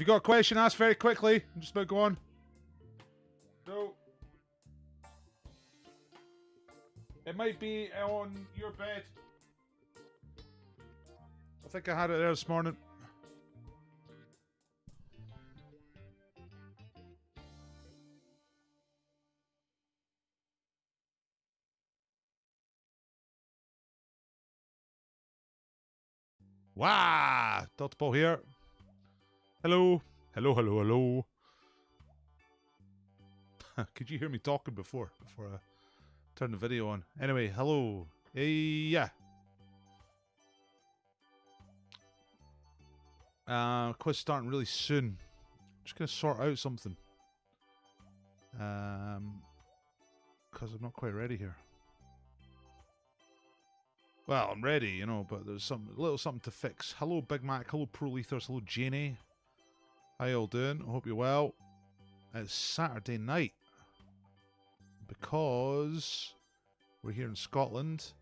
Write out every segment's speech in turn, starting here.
you got a question, ask very quickly. I'm just about to go on. No. It might be on your bed. I think I had it there this morning. Wow! Dr. Paul here. Hello. Hello, hello, hello. Could you hear me talking before I turn the video on? Anyway, hello. Hey, yeah. Quiz starting really soon. Just gonna sort out something. Because I'm not quite ready here. Well, I'm ready, you know, but there's a little something to fix. Hello, Big Mac. Hello, Prolethers. Hello, Janie. How you all doing? I hope you're well. It's Saturday night. Because we're here in Scotland.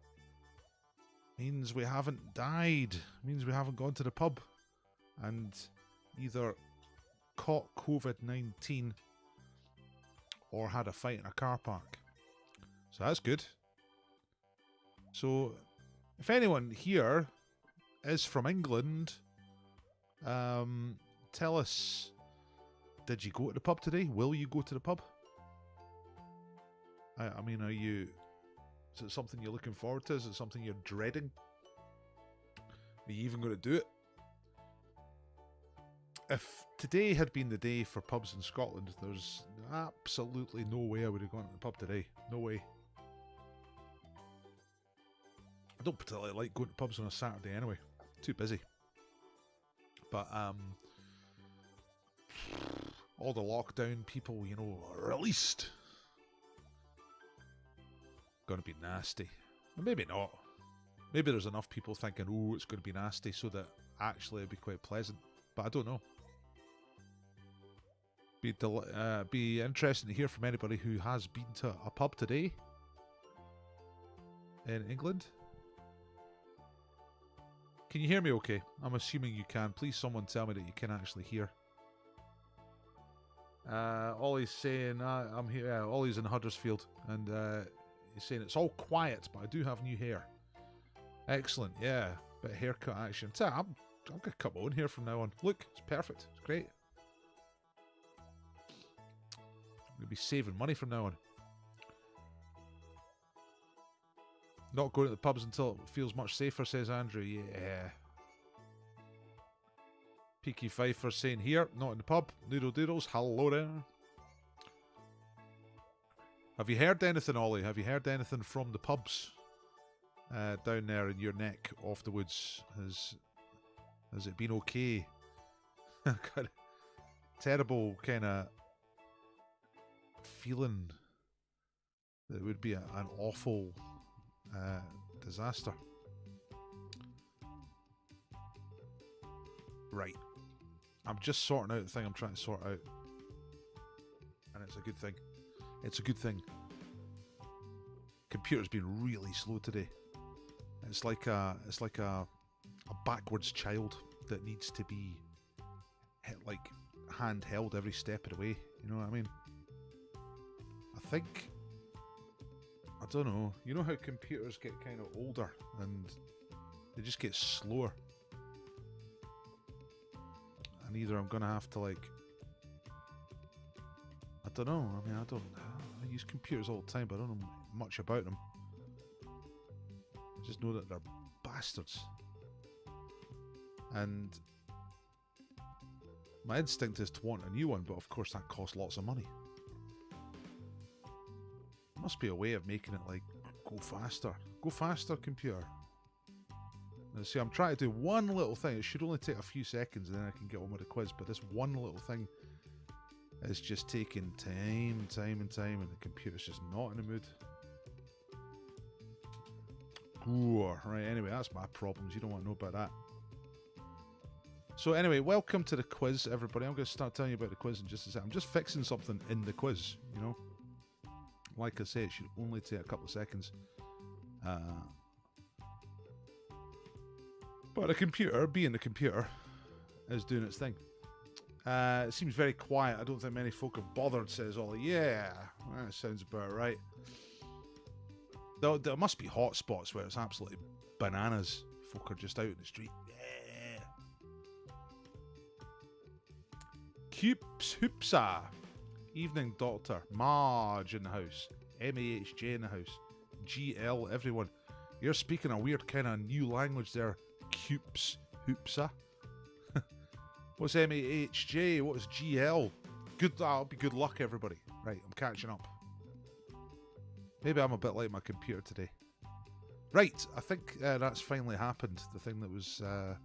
Means we haven't died. Means we haven't gone to the pub. And either caught COVID-19 or had a fight in a car park. So that's good. So if anyone here is from England, tell us, did you go to the pub today? Will you go to the pub? I mean, is it something you're looking forward to? Is it something you're dreading? Are you even going to do it? If today had been the day for pubs in Scotland, there's absolutely no way I would have gone to the pub today. No way. I don't particularly like going to pubs on a Saturday anyway. Too busy. But all the lockdown people, you know, are released. Gonna be nasty. Or maybe not. Maybe there's enough people thinking, oh, it's going to be nasty, so that actually it'd be quite pleasant. But I don't know. Be interesting to hear from anybody who has been to a pub today in England. Can you hear me okay? I'm assuming you can. Please someone tell me that you can actually hear. Ollie's saying, I'm here. Yeah, Ollie's in Huddersfield, and he's saying it's all quiet, but I do have new hair. Excellent, yeah. Bit of haircut action. I'm going to cut my own hair from now on. Look, it's perfect. It's great. I'm going to be saving money from now on. Not going to the pubs until it feels much safer, says Andrew. Yeah. Peaky Pfeiffer saying here, not in the pub. Noodle Doodles, hello there. Have you heard anything, Ollie? Have you heard anything from the pubs down there in your neck off the woods? Has it been okay? Got a terrible kind of feeling that it would be an awful disaster. Right. I'm just sorting out the thing I'm trying to sort out. And it's a good thing. It's a good thing. Computer's been really slow today. It's like a backwards child that needs to be like handheld every step of the way. You know what I mean? I think, I don't know. You know how computers get kind of older and they just get slower. And either I'm gonna have to like, I don't know. I mean, I use computers all the time, but I don't know much about them. I just know that they're bastards. And my instinct is to want a new one, but of course that costs lots of money. There must be a way of making it like, go faster. Go faster, computer. Now see, I'm trying to do one little thing. It should only take a few seconds and then I can get on with the quiz, but this one little thing is just taking time, and the computer's just not in the mood. Ooh, right, anyway, that's my problems. You don't want to know about that. So anyway, welcome to the quiz, everybody. I'm going to start telling you about the quiz in just a second. I'm just fixing something in the quiz, you know. Like I say, it should only take a couple of seconds. But the computer, being the computer, is doing its thing. It seems very quiet. I don't think many folk have bothered, says Ollie. Yeah, that sounds about right. There must be hot spots where it's absolutely bananas. Folk are just out in the street. Yeah. Cupes Hoopsa. Evening Doctor. Marge in the house. MAHJ in the house. GL, everyone. You're speaking a weird kind of new language there. Cupes Hoopsa. What's MAHJ? What is GL? That'll be good luck, everybody. Right, I'm catching up. Maybe I'm a bit like my computer today. Right, I think that's finally happened. The thing that was I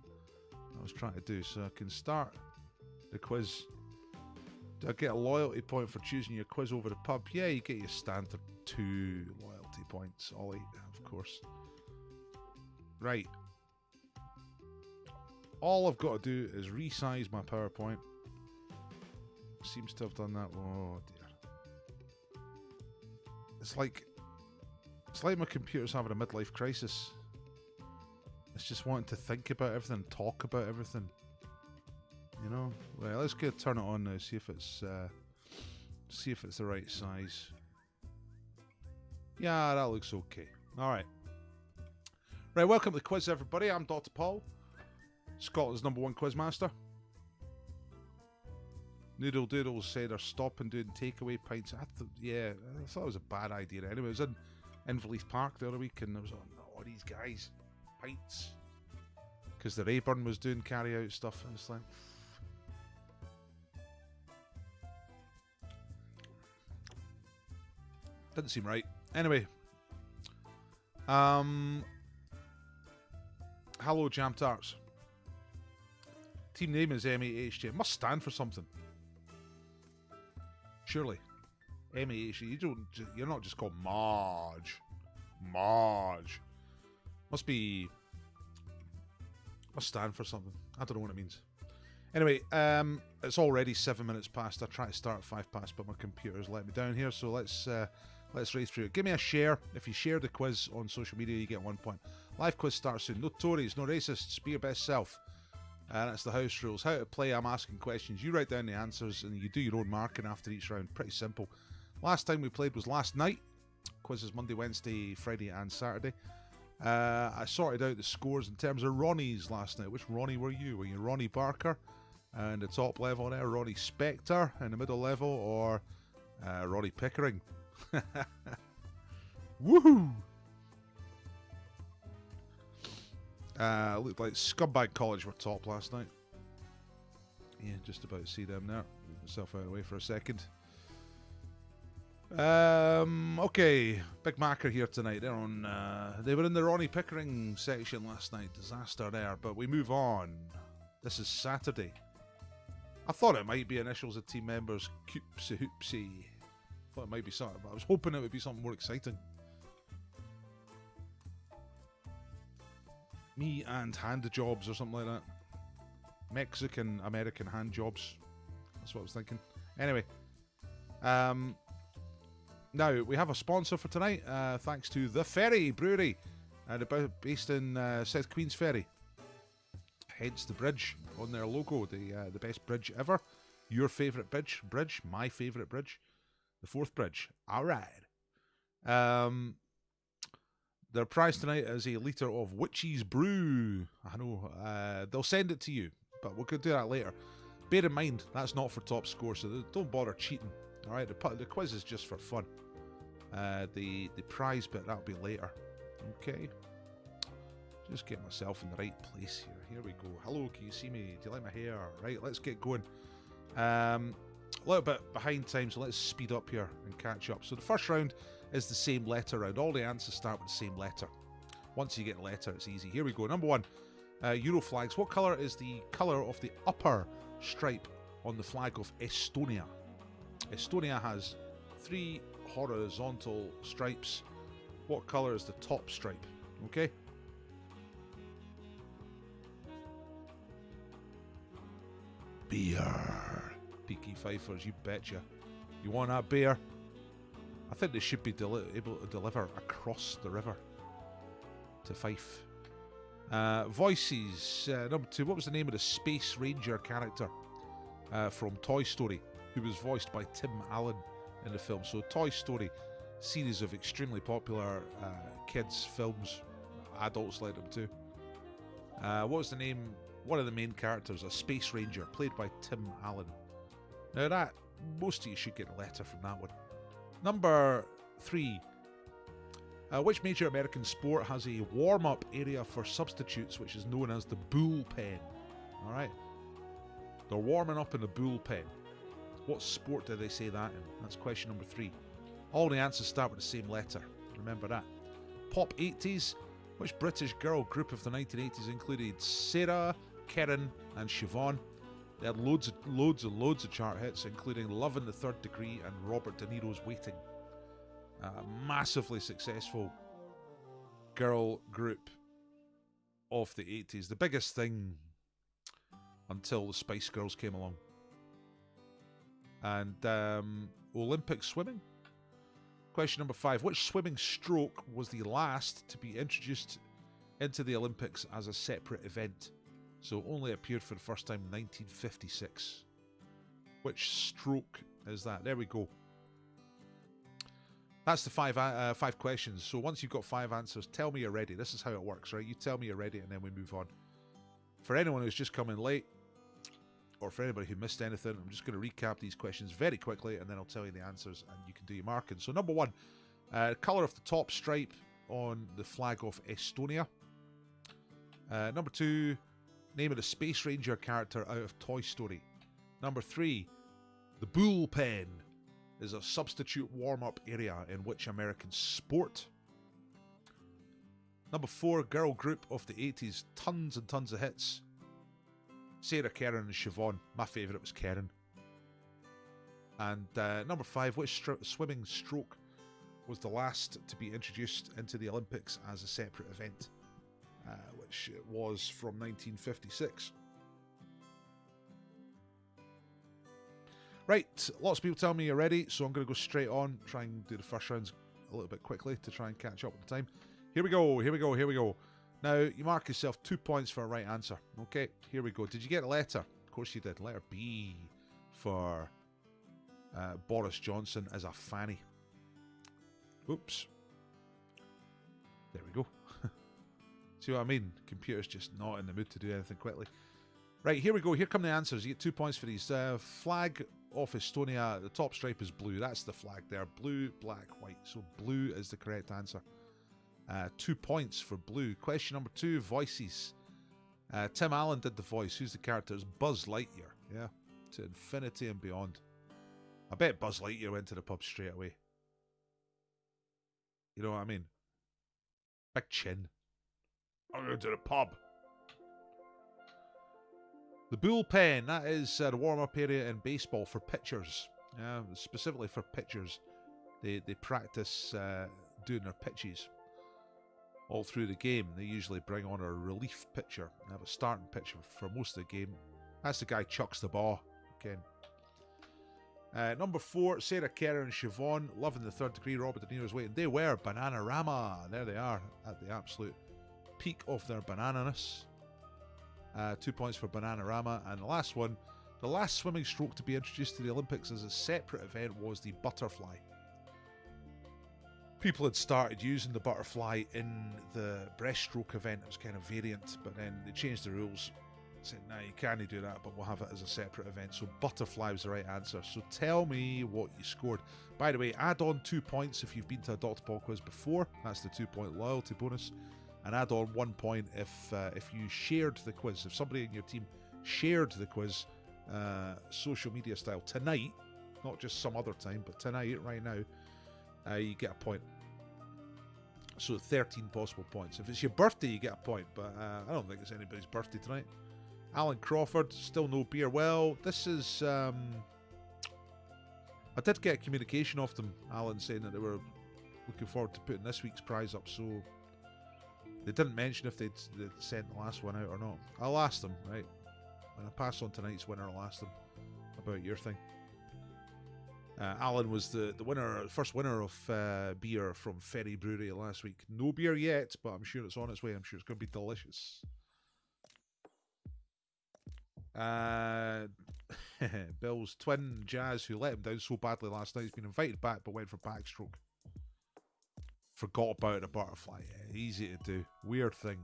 was trying to do. So I can start the quiz. Do I get a loyalty point for choosing your quiz over the pub? Yeah, you get your standard 2 loyalty points, Ollie, of course. Right. All I've got to do is resize my PowerPoint. Seems to have done that. Oh dear. It's like my computer's having a midlife crisis. It's just wanting to think about everything, talk about everything. You know? Right, let's turn it on now, see if it's the right size. Yeah, that looks okay. Alright. Right, welcome to the quiz, everybody. I'm Dr. Paul, Scotland's #1 quizmaster. Noodle Doodles said they're stopping doing takeaway pints. I thought it was a bad idea. Anyway, it was in Inverleith Park the other week, and there was all these guys, pints, because the Rayburn was doing carry-out stuff, and it's like, didn't seem right. Anyway, hello, Jam Tarts. Team name is MAHJ. It must stand for something. Surely. MAHJ. You're not just called Marge. Marge. Must stand for something. I don't know what it means. Anyway, it's already 7 minutes past. I tried to start at 5 past, but my computer's let me down here, so let's race through it. Give me a share. If you share the quiz on social media, you get 1 point. Live quiz starts soon. No Tories, no racists. Be your best self. That's the house rules. How to play, I'm asking questions. You write down the answers and you do your own marking after each round. Pretty simple. Last time we played was last night. Quizzes Monday, Wednesday, Friday and Saturday. I sorted out the scores in terms of Ronnie's last night. Which Ronnie were you? Were you Ronnie Barker in the top level there? Ronnie Spector in the middle level? Or Ronnie Pickering? Woohoo! Looked like Scumbag College were top last night. Yeah, just about to see them there. Move myself out of the way for a second. Okay, Big Macker here tonight. They were in the Ronnie Pickering section last night. Disaster there, but we move on. This is Saturday. I thought it might be initials of team members. Coopsy Hoopsy. Thought it might be something, but I was hoping it would be something more exciting. Me and hand jobs or something like that. Mexican American hand jobs. That's what I was thinking. Anyway, now we have a sponsor for tonight. Thanks to the Ferry Brewery, based in South Queens Ferry. Hence the bridge on their logo, the best bridge ever. Your favourite bridge, my favourite bridge, the Forth Bridge. All right. Their prize tonight is a litre of Witch's Brew. I know, they'll send it to you, but we're going to do that later. Bear in mind, that's not for top score, so don't bother cheating. Alright, the quiz is just for fun. The prize bit, that'll be later. Okay. Just get myself in the right place here. Here we go. Hello, can you see me? Do you like my hair? Right, let's get going. A little bit behind time, so let's speed up here and catch up. So the first round is the same letter round. All the answers start with the same letter. Once you get the letter, it's easy. Here we go. Number one, Euro flags. What colour is the colour of the upper stripe on the flag of Estonia? Estonia has 3 horizontal stripes. What colour is the top stripe? Okay. Beer. Peaky Fifers, you betcha. You want that beer? I think they should be able to deliver across the river to Fife. Voices. Number 2. What was the name of the Space Ranger character? from Toy Story, who was voiced by Tim Allen in the film. So Toy Story, series of extremely popular kids films. Adults like them too. What was the name? One of the main characters, a space ranger, played by Tim Allen. Now that, most of you should get a letter from that one. Number 3. Which major American sport has a warm-up area for substitutes, which is known as the bullpen? Alright. They're warming up in the bullpen. What sport do they say that in? That's question number 3. All the answers start with the same letter. Remember that. Pop 80s. Which British girl group of the 1980s included Sarah, Karen and Siobhan? They had loads of chart hits, including Love in the Third Degree and Robert De Niro's Waiting. Massively successful girl group of the 80s. The biggest thing until the Spice Girls came along. And Olympic swimming. Question number 5. Which swimming stroke was the last to be introduced into the Olympics as a separate event? So only appeared for the first time in 1956. Which stroke is that? There we go. That's the five questions. So once you've got 5 answers, tell me you're ready. This is how it works, right? You tell me you're ready and then we move on. For anyone who's just come in late, or for anybody who missed anything, I'm just going to recap these questions very quickly and then I'll tell you the answers and you can do your marking. So number 1, colour of the top stripe on the flag of Estonia. Number 2, name of the Space Ranger character out of Toy Story. Number 3, the bullpen is a substitute warm-up area in which American sport? Number 4, girl group of the 80s, tons and tons of hits. Sarah, Karen and Siobhan. My favourite was Karen. And number 5, which swimming stroke was the last to be introduced into the Olympics as a separate event? Which was from 1956. Right, lots of people tell me you're ready, so I'm going to go straight on, try and do the first rounds a little bit quickly to try and catch up with the time. Here we go, here we go, here we go. Now, you mark yourself 2 points for a right answer. Okay, here we go. Did you get a letter? Of course you did. Letter B for Boris Johnson as a fanny. Oops. There we go. See what I mean? Computer's just not in the mood to do anything quickly. Right, here we go. Here come the answers. You get 2 points for these. Flag of Estonia. The top stripe is blue. That's the flag there. Blue, black, white. So blue is the correct answer. 2 points for blue. Question number 2, voices. Tim Allen did the voice. Who's the character? It's Buzz Lightyear. Yeah, to infinity and beyond. I bet Buzz Lightyear went to the pub straight away. You know what I mean? Big chin. I'm going to the pub. The bullpen, that is the warm-up area in baseball for pitchers. Specifically for pitchers. They practice doing their pitches all through the game. They usually bring on a relief pitcher. They have a starting pitcher for most of the game. That's the guy who chucks the ball. Again. Number 4, Sarah, Karen and Siobhan. Love in the Third Degree, Robert De Niro's Waiting. They were Bananarama. There they are at the absolute peak of their banananess. 2 points for Bananarama. And the last one, the last swimming stroke to be introduced to the Olympics as a separate event was the butterfly. People had started using the butterfly in the breaststroke event. It was kind of variant, but then they changed the rules. Said, nah, you can't do that, but we'll have it as a separate event. So butterfly was the right answer. So tell me what you scored. By the way, add on 2 points if you've been to a Dr. Paul quiz before. That's the 2-point loyalty bonus. And add on 1 point if you shared the quiz. If somebody in your team shared the quiz, social media style, tonight, not just some other time, but tonight, right now, you get a point. So 13 possible points. If it's your birthday, you get a point, but I don't think it's anybody's birthday tonight. Alan Crawford, still no beer. Well, this is... I did get communication off them, Alan, saying that they were looking forward to putting this week's prize up, so they didn't mention if they'd sent the last one out or not. I'll ask them, right? When I pass on tonight's winner, I'll ask them about your thing. Alan was the winner, first winner of beer from Ferry Brewery last week. No beer yet, but I'm sure it's on its way. I'm sure it's going to be delicious. Bill's twin, Jazz, who let him down so badly last night, has been invited back but went for backstroke. Forgot about a butterfly. Yeah, easy to do. Weird thing.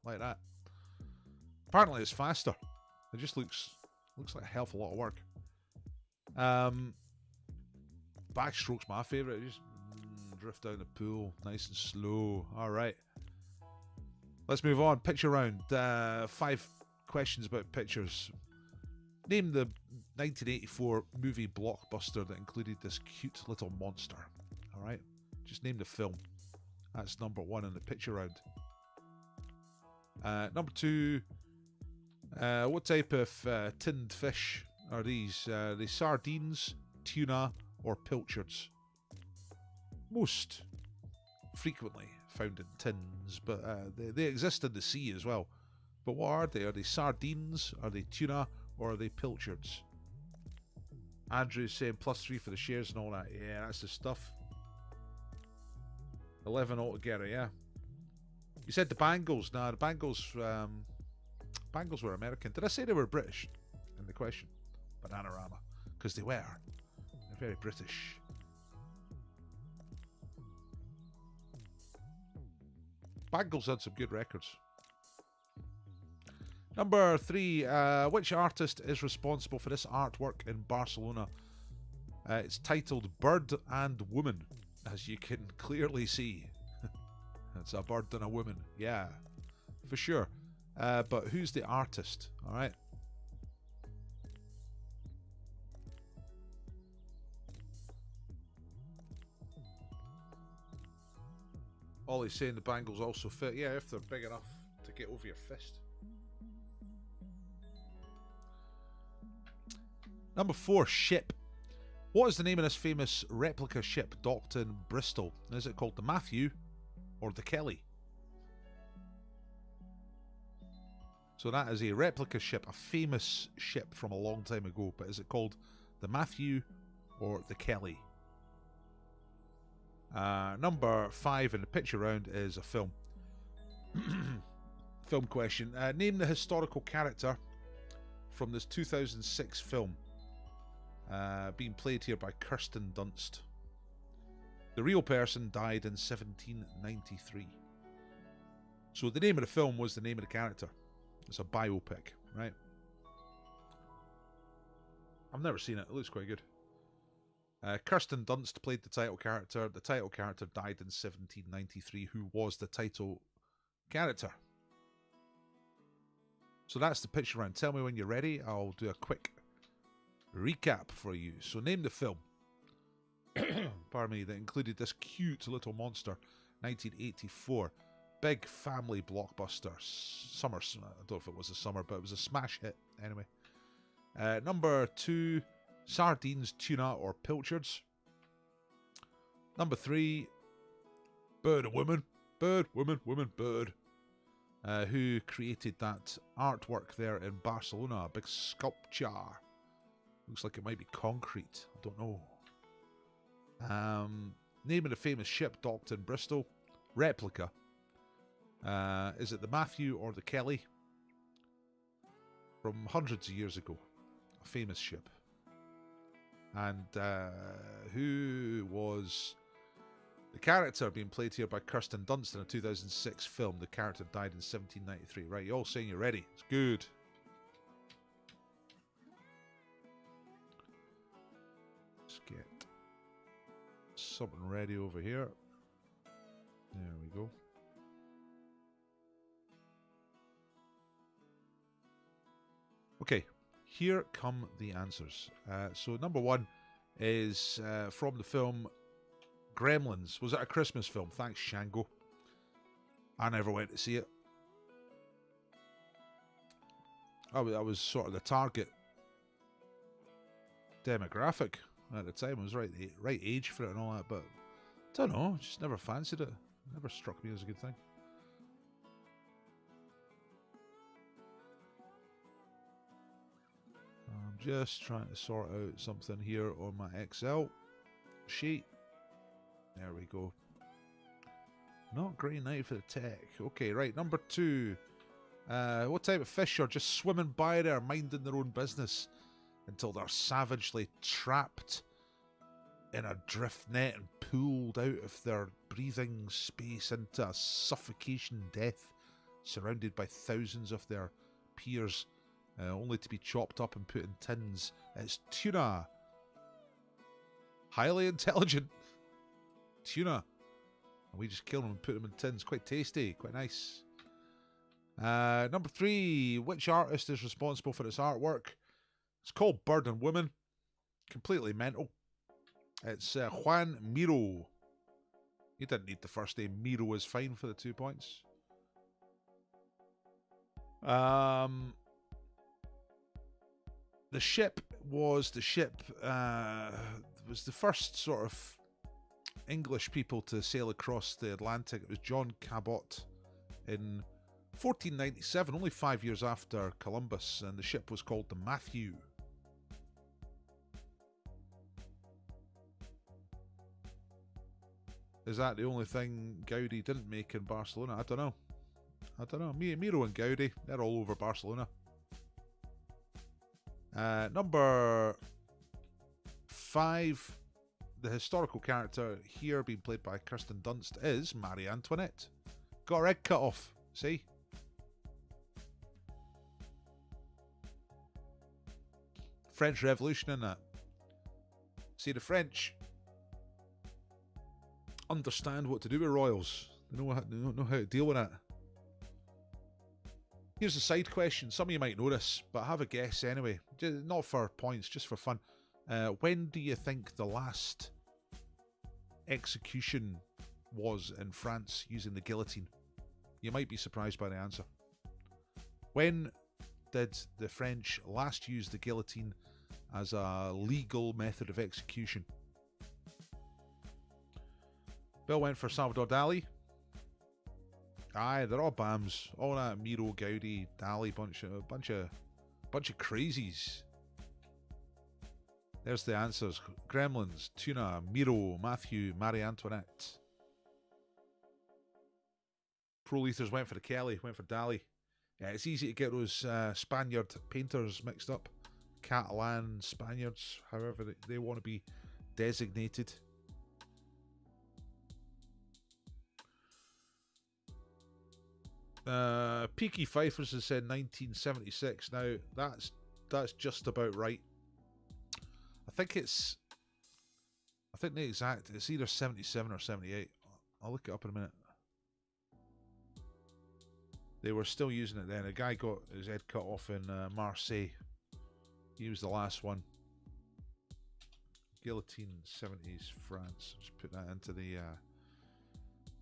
Like that. Apparently it's faster. It just looks like a hell of a lot of work. Backstroke's my favourite. Just drift down the pool, nice and slow. Alright. Let's move on. Picture round. 5 questions about pictures. Name the 1984 movie blockbuster that included this cute little monster. Alright? Just name the film. That's number 1 in the picture round. Number 2. What type of tinned fish are these? Are they sardines, tuna, or pilchards? Most frequently found in tins, but they exist in the sea as well. But what are they? Are they sardines? Are they tuna? Or are they pilchards? Andrew's saying +3 for the shares and all that. Yeah, that's the stuff. 11 altogether, yeah. You said the Bangles. Nah, the Bangles were American. Did I say they were British in the question? Bananarama. Because they were. They're very British. Bangles had some good records. Number 3, which artist is responsible for this artwork in Barcelona? It's titled Bird and Woman, as you can clearly see. It's a bird and a woman, yeah, for sure. But who's the artist, alright? Ollie's saying the bangles also fit. Yeah, if they're big enough to get over your fist. Number 4, ship. What is the name of this famous replica ship docked in Bristol? Is it called the Matthew or the Kelly? So that is a replica ship, a famous ship from a long time ago. But is it called the Matthew or the Kelly? Number 5 in the picture round is a film. Film question. Name the historical character from this 2006 film. Being played here by Kirsten Dunst. The real person died in 1793. So the name of the film was the name of the character. It's a biopic, right? I've never seen it. It looks quite good. Kirsten Dunst played the title character. The title character died in 1793. Who was the title character? So that's the picture round. Tell me when you're ready. I'll do a quick recap for you. So name the film. Pardon me, that included this cute little monster. 1984. Big family blockbuster. Summer. I don't know if it was a summer, but it was a smash hit anyway. Number 2, sardines, tuna, or pilchards. Number 3, bird and woman. Bird, woman, woman, bird. Who created that artwork there in Barcelona? A big sculpture. Looks like it might be concrete. I don't know. Name of the famous ship docked in Bristol. Replica. Is it the Matthew or the Kelly? From hundreds of years ago. A famous ship. And who was the character being played here by Kirsten Dunst in a 2006 film? The character died in 1793. Right, you're all saying you're ready. It's good. Let's get something ready over here. There we go. Okay, here come the answers. So number 1 is from the film Gremlins. Was it a Christmas film? Thanks, Shango. I never went to see it. I was sort of the target demographic at the time. I was right age for it and all that, but I don't know, just never fancied it. Never struck me as a good thing. I'm just trying to sort out something here on my Excel sheet. There we go. Not great night for the tech. Okay, right, number 2. What type of fish are just swimming by there, minding their own business, until they're savagely trapped in a drift net and pulled out of their breathing space into a suffocation death, surrounded by thousands of their peers, only to be chopped up and put in tins? It's tuna. Highly intelligent tuna. And we just kill them and put them in tins. Quite tasty, quite nice. Number 3, which artist is responsible for this artwork? It's called Bird and Woman. Completely mental. It's Juan Miro. You didn't need the first name. Miro is fine for the 2 points. The ship was the first sort of English people to sail across the Atlantic. It was John Cabot in 1497, only 5 years after Columbus, and the ship was called the Matthew. Is that the only thing Gaudi didn't make in Barcelona? I don't know. Miro and Gaudi, they're all over Barcelona. Number 5, the historical character here being played by Kirsten Dunst is Marie Antoinette. Got her egg cut off, see? French Revolution in that. See, the French understand what to do with royals. They know how to deal with it. Here's a side question. Some of you might know this, but have a guess anyway. Not for points, just for fun. When do you think the last execution was in France using the guillotine? You might be surprised by the answer. When did the French last use the guillotine as a legal method of execution? Bill went for Salvador Dali. Aye, they're all BAMs. All that Miro, Gaudi, Dali, bunch of crazies. There's the answers. Gremlins, Tuna, Miro, Matthew, Marie Antoinette. Pro Leathers went for the Kelly, went for Dali. Yeah, it's easy to get those Spaniard painters mixed up. Catalan Spaniards, however they want to be designated. Peaky Fifers has said 1976. Now that's just about right. I think the exact, it's either 77 or 78. I'll look it up in a minute. They were still using it then. A guy got his head cut off in Marseille. He was the last one. Guillotine 70s France. Just put that into the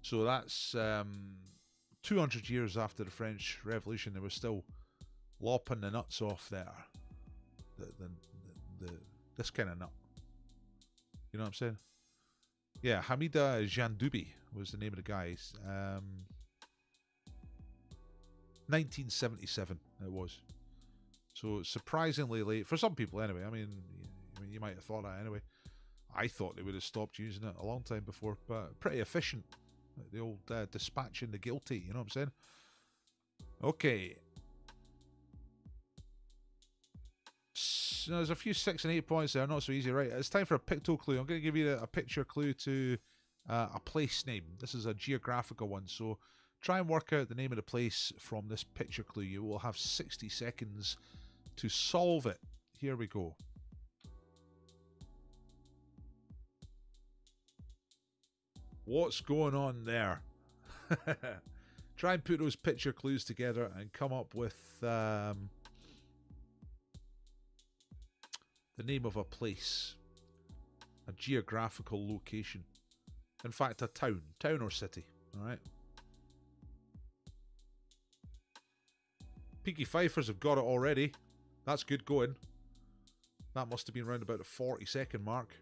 so that's 200 years after the French Revolution. They were still lopping the nuts off there. This kind of nut. You know what I'm saying? Yeah, Hamida Jandoubi was the name of the guy. 1977 it was. So surprisingly late for some people anyway. I mean, you might have thought that anyway. I thought they would have stopped using it a long time before, but pretty efficient. Like the old dispatching the guilty, you know what I'm saying? Okay. So there's a few 6 and 8 points there, not so easy, right? It's time for a picto clue. I'm going to give you a picture clue to a place name. This is a geographical one, so try and work out the name of the place from this picture clue. You will have 60 seconds to solve it. Here we go. What's going on there? Try and put those picture clues together and come up with the name of a place, a geographical location. In fact, a town or city. All right. Peaky Fifers have got it already. That's good going. That must have been around about the 40-second mark.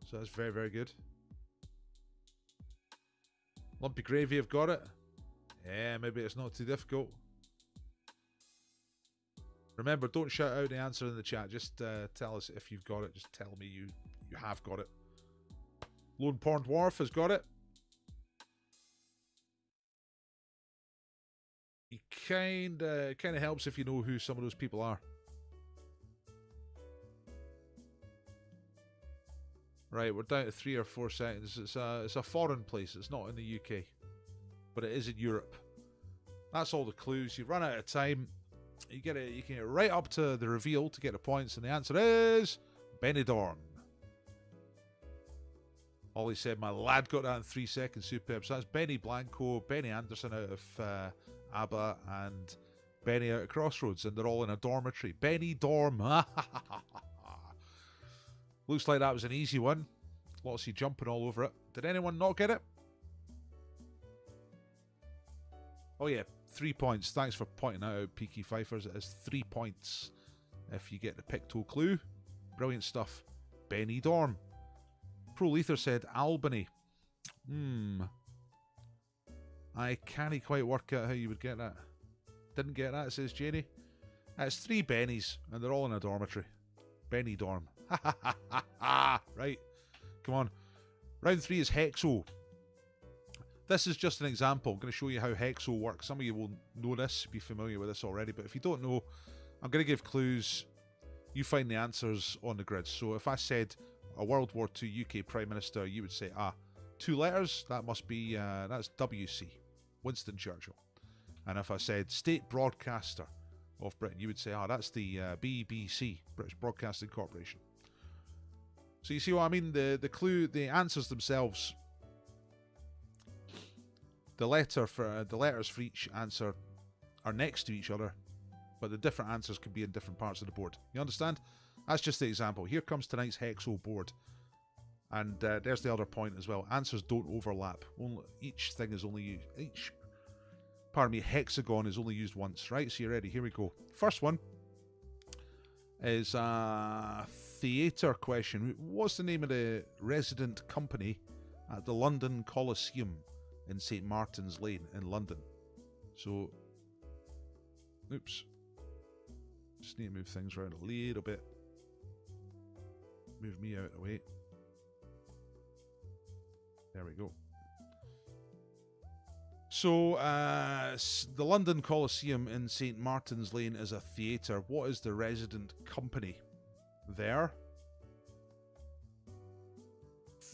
So that's very, very good. Lumpy Gravy have got it. Yeah, maybe it's not too difficult. Remember, don't shout out the answer in the chat. Just tell us if you've got it. Just tell me you have got it. Lone Porn Dwarf has got it. it kind of helps if you know who some of those people are. Right, we're down to 3 or 4 seconds. It's a foreign place. It's not in the UK, but it is in Europe. That's all the clues. You run out of time. You get it. You can get right up to the reveal to get the points, and the answer is Benidorm. Ollie said, "My lad got that in 3 seconds. Superb." So that's Benny Blanco, Benny Anderson out of ABBA, and Benny out of Crossroads, and they're all in a dormitory. Benny Dorm. Looks like that was an easy one. Lots of jumping all over it. Did anyone not get it? Oh yeah, 3 points. Thanks for pointing that out, Peaky Fifers. It is 3 points if you get the picto clue. Brilliant stuff. Benny Dorm. Pro Lether said Albany. I can't quite work out how you would get that. Didn't get that, says Janie. It's 3 Bennies, and they're all in a dormitory. Benny Dorm. Right, come on. Round 3 is Hexo. This is just an example. I'm going to show you how Hexo works. Some of you will know this, be familiar with this already, but if you don't know, I'm going to give clues. You find the answers on the grid. So if I said a World War II UK Prime Minister, you would say, 2 letters, that must be, that's WC, Winston Churchill. And if I said State Broadcaster of Britain, you would say, that's the BBC, British Broadcasting Corporation. So you see what I mean? The clue, the answers themselves, the letters for each answer are next to each other, but the different answers can be in different parts of the board. You understand? That's just the example. Here comes tonight's Hexo board. And there's the other point as well. Answers don't overlap. Each thing is only used. Hexagon is only used once, right? So you're ready. Here we go. First one is a theatre question. What's the name of the resident company at the London Coliseum in St. Martin's Lane in London? So, oops. Just need to move things around a little bit. Move me out of the way. There we go. So, the London Coliseum in St. Martin's Lane is a theatre. What is the resident company there?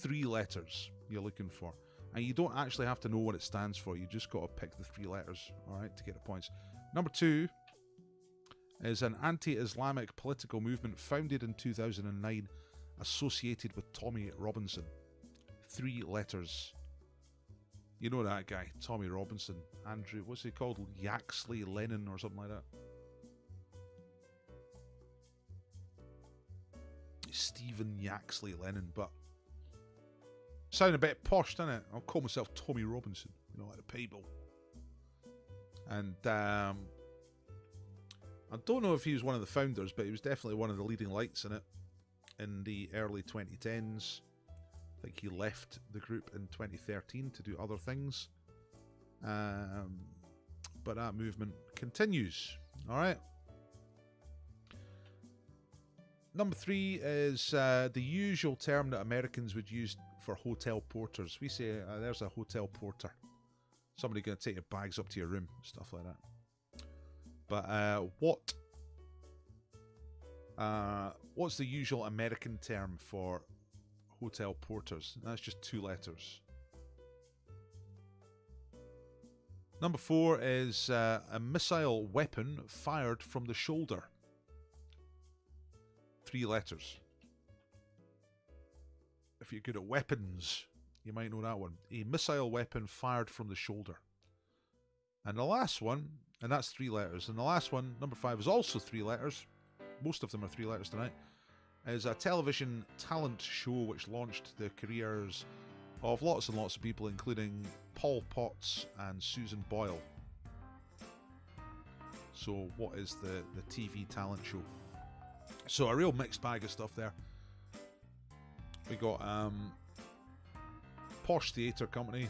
3 letters you're looking for. And you don't actually have to know what it stands for. You just got to pick the 3 letters, all right, to get the points. Number 2 is an anti-Islamic political movement founded in 2009, associated with Tommy Robinson. 3 letters. You know that guy, Tommy Robinson. Andrew, what's he called? Yaxley Lennon or something like that. Stephen Yaxley Lennon, but sound a bit posh, doesn't it? I'll call myself Tommy Robinson, you know, like the Bible. And I don't know if he was one of the founders, but he was definitely one of the leading lights in it in the early 2010s. I think he left the group in 2013 to do other things. But that movement continues. All right. Number 3 is the usual term that Americans would use for hotel porters. We say, there's a hotel porter. Somebody going to take your bags up to your room, stuff like that. But what's the usual American term for hotel porters? That's just 2 letters. Number 4 is a missile weapon fired from the shoulder. 3 letters. If you're good at weapons, you might know that one. A missile weapon fired from the shoulder. And the last one, and that's 3 letters. And the last one, number 5, is also 3 letters. Most of them are 3 letters tonight. Is a television talent show which launched the careers of lots and lots of people, including Paul Potts and Susan Boyle. So what is the TV talent show? So a real mixed bag of stuff there. We got Posh Theatre Company,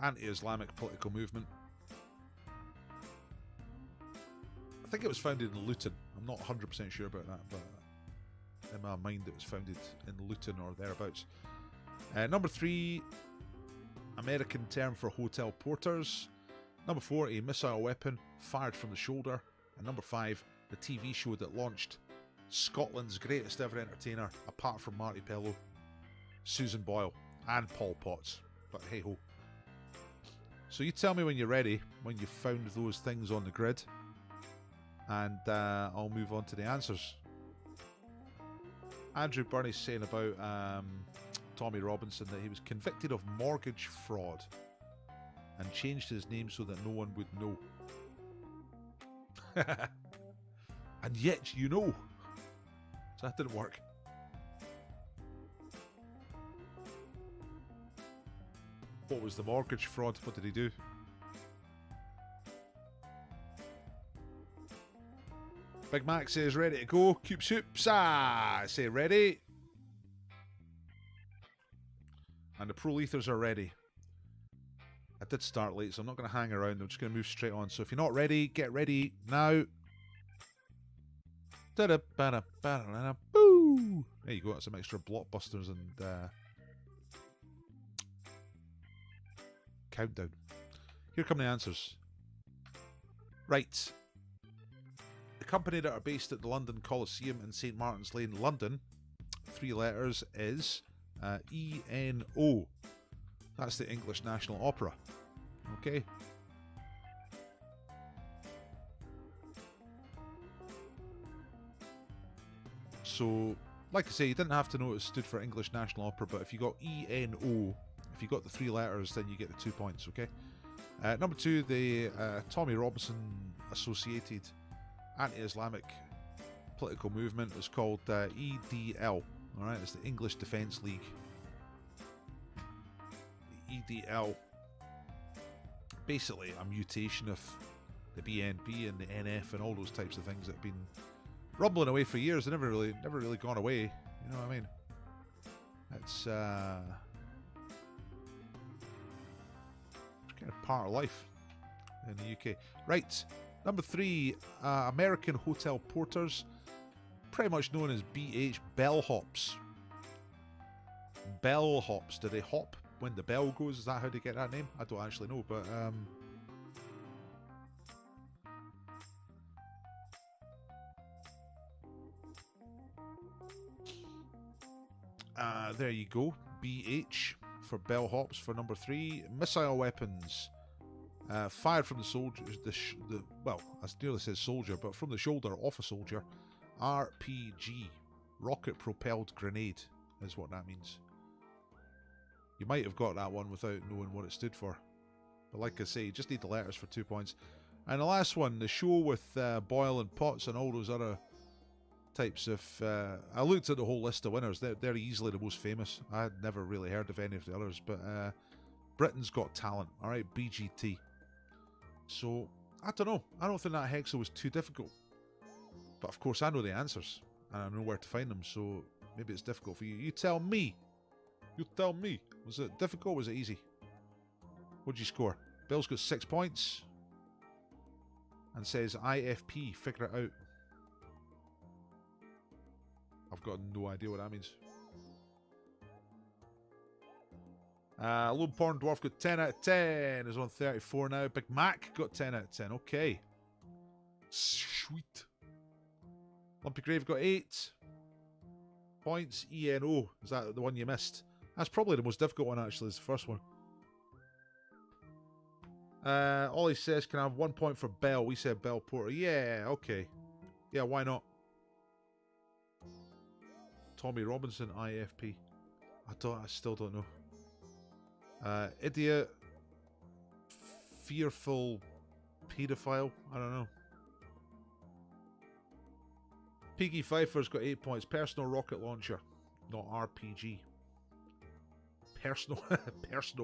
anti-Islamic political movement. I think it was founded in Luton. I'm not 100% sure about that, but in my mind it was founded in Luton or thereabouts. Number 3, American term for hotel porters. Number 4, a missile weapon fired from the shoulder. And number 5, the TV show that launched Scotland's greatest ever entertainer, apart from Marty Pellow, Susan Boyle, and Paul Potts. But hey ho. So you tell me when you're ready, when you've found those things on the grid, and I'll move on to the answers. Andrew Burney's saying about Tommy Robinson that he was convicted of mortgage fraud and changed his name so that no one would know. And yet you know. So that didn't work. What was the mortgage fraud? What did he do? Big Mac says ready to go. Cube Soups. I say ready. And the Pro Lethers are ready. I did start late, so I'm not going to hang around. I'm just going to move straight on. So if you're not ready, get ready now. Boo! There you go. That's some extra blockbusters and countdown. Here come the answers. Right. The company that are based at the London Coliseum in St Martin's Lane, London, 3 letters, is ENO. That's the English National Opera. Okay. So, like I say, you didn't have to know it stood for English National Opera, but if you got ENO, if you got the 3 letters, then you get the 2 points, okay? Number 2, the Tommy Robinson associated anti-Islamic political movement is called EDL. Alright, it's the English Defence League. The EDL, basically a mutation of the BNP and the NF and all those types of things that have been rumbling away for years. They've never really gone away. You know what I mean? It's kind of part of life in the UK. Right, number 3, American hotel porters, pretty much known as BH, bellhops. Bellhops. Do they hop when the bell goes? Is that how they get that name? I don't actually know, but there you go. BH for bellhops for number 3. Missile weapons fired from the soldier. Well, I nearly said soldier, but from the shoulder of a soldier. RPG, rocket propelled grenade, is what that means. You might have got that one without knowing what it stood for. But like I say, you just need the letters for 2 points. And the last one, the show with Boyle and Potts and all those other types of... I looked at the whole list of winners. They're easily the most famous. I had never really heard of any of the others. But Britain's Got Talent, alright, BGT. So, I don't know. I don't think that Hexa was too difficult. But of course, I know the answers. And I know where to find them. So, maybe it's difficult for you. You tell me. You tell me. Was it difficult or was it easy? What'd you score? Bill's got 6 points. And says IFP, figure it out. I've got no idea what that means. Lone Porn Dwarf got 10 out of 10. Is on 34 now. Big Mac got 10 out of 10. Okay. Sweet. Lumpy Grave got 8 points. ENO. Is that the one you missed? That's probably the most difficult one, actually, is the first one. Ollie says, can I have 1 point for Bell? We said Bell Porter. Yeah, okay. Yeah, why not? Tommy Robinson, IFP. I still don't know. Idiot. Fearful paedophile. I don't know. Piggy Pfeiffer's got 8 points. Personal rocket launcher. Not RPG. Personal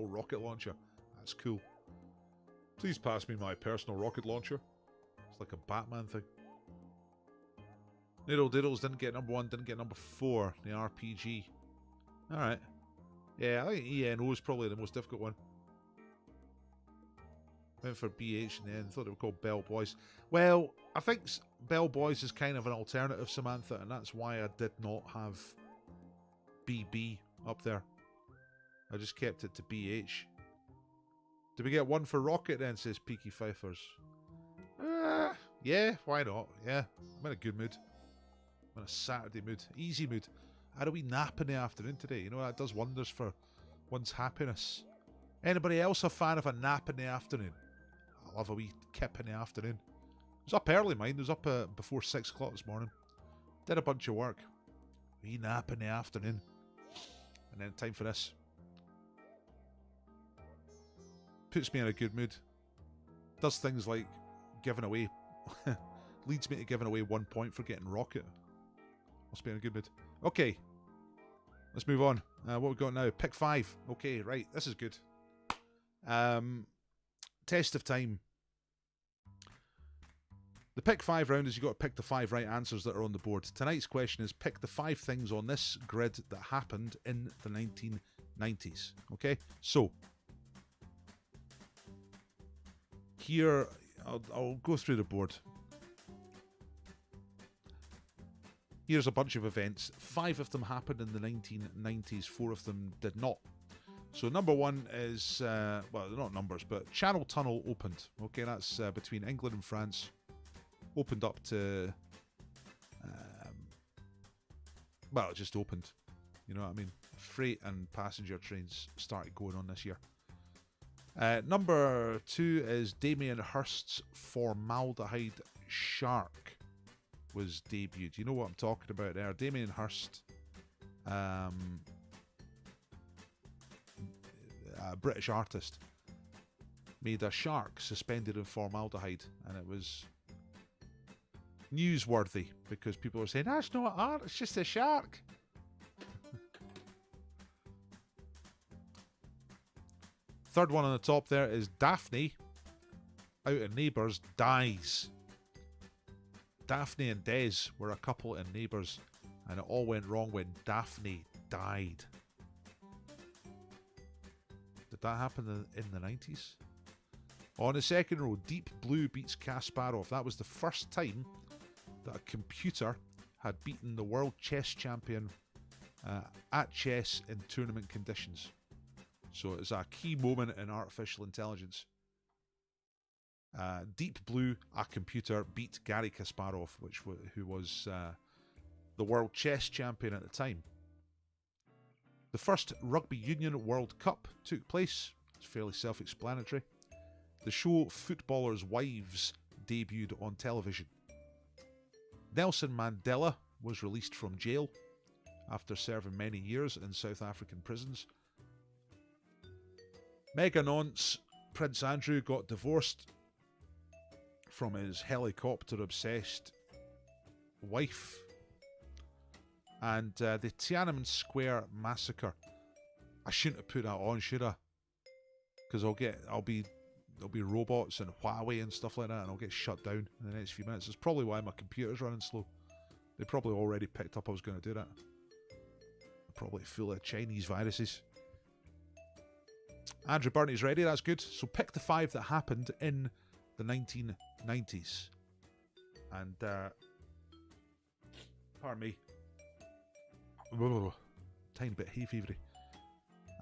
rocket launcher. That's cool. Please pass me my personal rocket launcher. It's like a Batman thing. Noodle Diddles didn't get number 1, didn't get number 4. The RPG. Alright. Yeah, I think ENO is probably the most difficult one. Went for BH and then thought they were called Bell Boys. Well, I think Bell Boys is kind of an alternative, Samantha, and that's why I did not have BB up there. I just kept it to BH. Do we get one for Rocket then, says Peaky Pfeiffers? Yeah, why not? Yeah, I'm in a good mood. I'm in a Saturday mood. Easy mood. I had a wee nap in the afternoon today. You know, that does wonders for one's happiness. Anybody else a fan of a nap in the afternoon? I love a wee kip in the afternoon. I was up early, mine. I was up before 6 o'clock this morning. Did a bunch of work. Wee nap in the afternoon. And then time for this. Puts me in a good mood. Does things like giving away... leads me to giving away 1 point for getting Rocket. Must be in a good mood. Okay. Let's move on. What we got now? Pick 5. Okay, right. This is good. Test of time. The pick 5 round is you've got to pick the 5 right answers that are on the board. Tonight's question is pick the 5 things on this grid that happened in the 1990s. Okay? So, here, I'll go through the board. Here's a bunch of events. 5 of them happened in the 1990s. 4 of them did not. So number 1 is, well, they're not numbers, but Channel Tunnel opened. Okay, that's between England and France. Opened up to, well, it just opened. You know what I mean? Freight and passenger trains started going on this year. Number 2 is Damien Hirst's Formaldehyde Shark was debuted. You know what I'm talking about there. Damien Hirst, a British artist, made a shark suspended in formaldehyde, and it was newsworthy because people were saying, that's not art, it's just a shark. Third one on the top there is Daphne, out of Neighbours, dies. Daphne and Des were a couple in Neighbours, and it all went wrong when Daphne died. Did that happen in the 90s? On the second row, Deep Blue beats Kasparov. That was the first time that a computer had beaten the world chess champion at chess in tournament conditions. So it was a key moment in artificial intelligence. Deep Blue, a computer, beat Garry Kasparov, who was the world chess champion at the time. The first Rugby Union World Cup took place. It's fairly self-explanatory. The show Footballers' Wives debuted on television. Nelson Mandela was released from jail after serving many years in South African prisons. Meghan Aunt's Prince Andrew got divorced from his helicopter-obsessed wife. And the Tiananmen Square massacre. I shouldn't have put that on, should I? Because there'll be robots and Huawei and stuff like that, and I'll get shut down in the next few minutes. That's probably why my computer's running slow. They probably already picked up I was going to do that. Probably full of Chinese viruses. Andrew Burney's ready, that's good. So pick the 5 that happened in the 1990s. And, pardon me. Whoa, tiny bit hay fevery.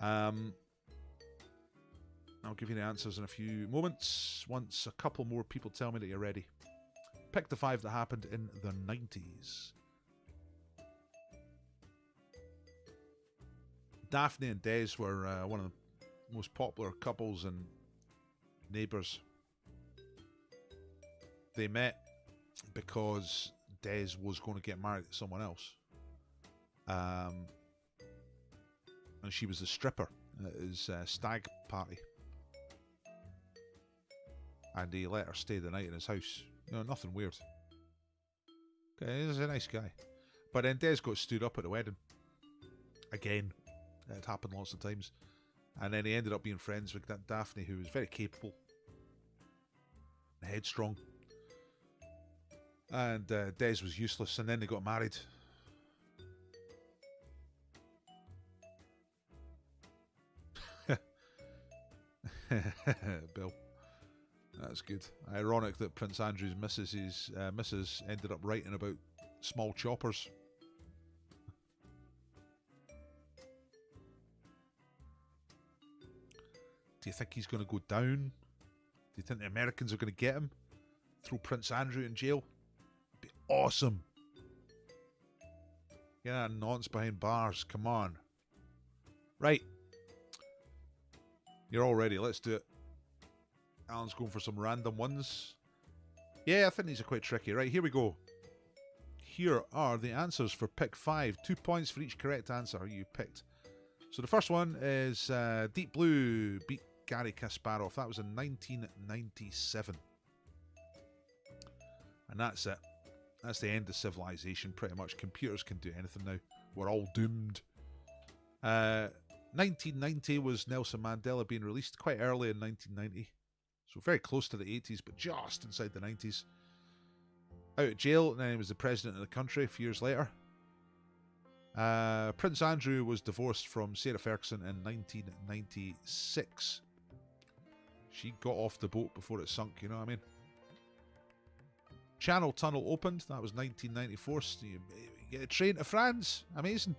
I'll give you the answers in a few moments. Once a couple more people tell me that you're ready. Pick the 5 that happened in the 90s. Daphne and Des were one of the most popular couples in Neighbours. They met because Des was going to get married to someone else. And she was the stripper at his stag party. And he let her stay the night in his house. You know, nothing weird. Okay, he's a nice guy. But then Des got stood up at the wedding. Again. It happened lots of times. And then he ended up being friends with that Daphne, who was very capable. Headstrong. And Des was useless. And then they got married. Bill. That's good. Ironic that Prince Andrew's missus ended up writing about small choppers. Do you think he's going to go down? Do you think the Americans are going to get him? Throw Prince Andrew in jail? Be awesome. Get that nonce behind bars. Come on. Right. You're all ready. Let's do it. Alan's going for some random ones. Yeah, I think these are quite tricky. Right, here we go. Here are the answers for pick 5. 2 points for each correct answer you picked. So the first one is Deep Blue beat Gary Kasparov. That was in 1997. And that's it. That's the end of civilization, pretty much. Computers can do anything now. We're all doomed. 1990 was Nelson Mandela being released quite early in 1990. So very close to the 80s, but just inside the 90s. Out of jail, and then he was the president of the country a few years later. Prince Andrew was divorced from Sarah Ferguson in 1996. She got off the boat before it sunk, you know what I mean? Channel Tunnel opened, that was 1994. So you get a train to France. Amazing.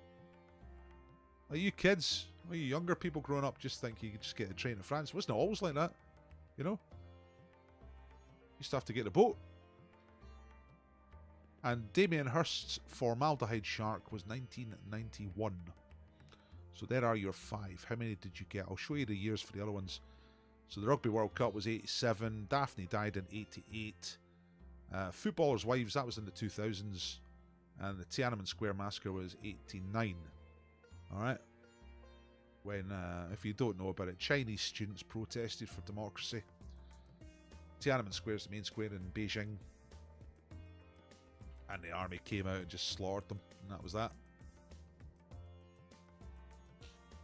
Are you kids, are you younger people growing up just think you could just get a train to France? It wasn't always like that, you know? You used to have to get a boat. And Damien Hirst's Formaldehyde Shark was 1991. So there are your 5. How many did you get? I'll show you the years for the other ones. So the Rugby World Cup was 87. Daphne died in 88. Footballers' Wives, that was in the 2000s. And the Tiananmen Square Massacre was 89. Alright. When, if you don't know about it, Chinese students protested for democracy. Tiananmen Square is the main square in Beijing. And the army came out and just slaughtered them. And that was that.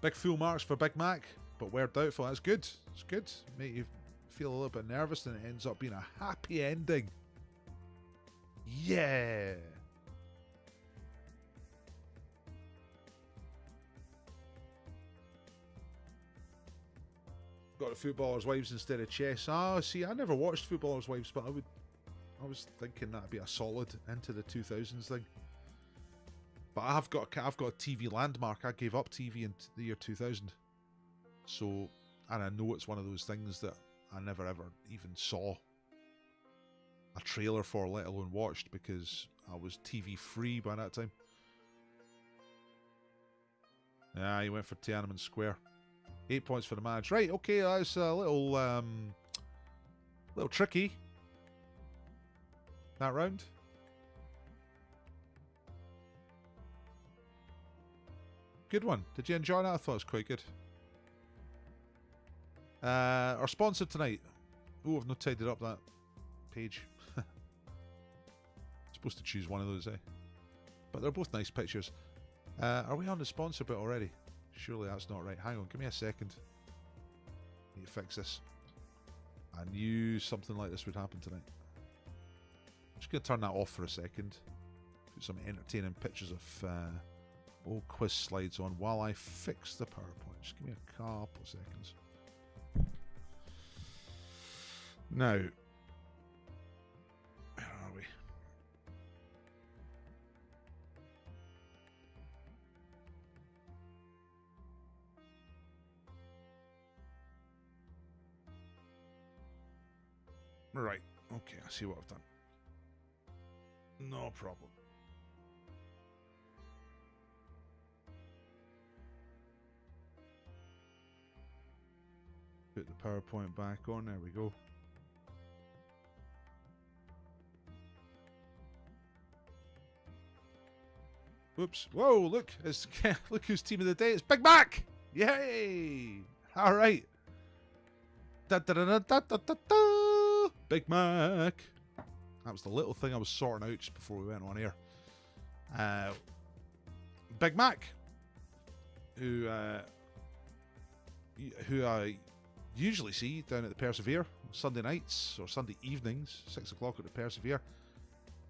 Big full marks for Big Mac. But we're doubtful. That's good. It's good. Make you feel a little bit nervous and it ends up being a happy ending. Yeah. Got the Footballers' Wives instead of chess. Oh, see, I never watched Footballers' Wives, but I was thinking that'd be a solid into the 2000s thing. But I've got a TV landmark. I gave up TV in the year 2000. So, and I know it's one of those things that I never ever even saw a trailer for, let alone watched, because I was TV free by that time. Yeah, he went for Tiananmen Square. 8 points for the match. Right, okay, that's a little tricky. That round. Good one. Did you enjoy that? I thought it was quite good. Our sponsor tonight. Oh, I've not tidied up that page. Supposed to choose one of those, eh? But they're both nice pictures. Are we on the sponsor bit already? Surely that's not right. Hang on, give me a second. Need to fix this. I knew something like this would happen tonight. Just going to turn that off for a second. Put some entertaining pictures of old quiz slides on while I fix the PowerPoint. Just give me a couple of seconds. Now, where are we? Right, okay, I see what I've done. No problem. Put the PowerPoint back on, there we go. Whoops. Whoa, look, it's, look who's team of the day. It's Big Mac! Yay! Alright. Da da da da da da da da! Big Mac! That was the little thing I was sorting out just before we went on air. Big Mac, who I usually see down at the Persevere Sunday nights or Sunday evenings, 6 o'clock at the Persevere.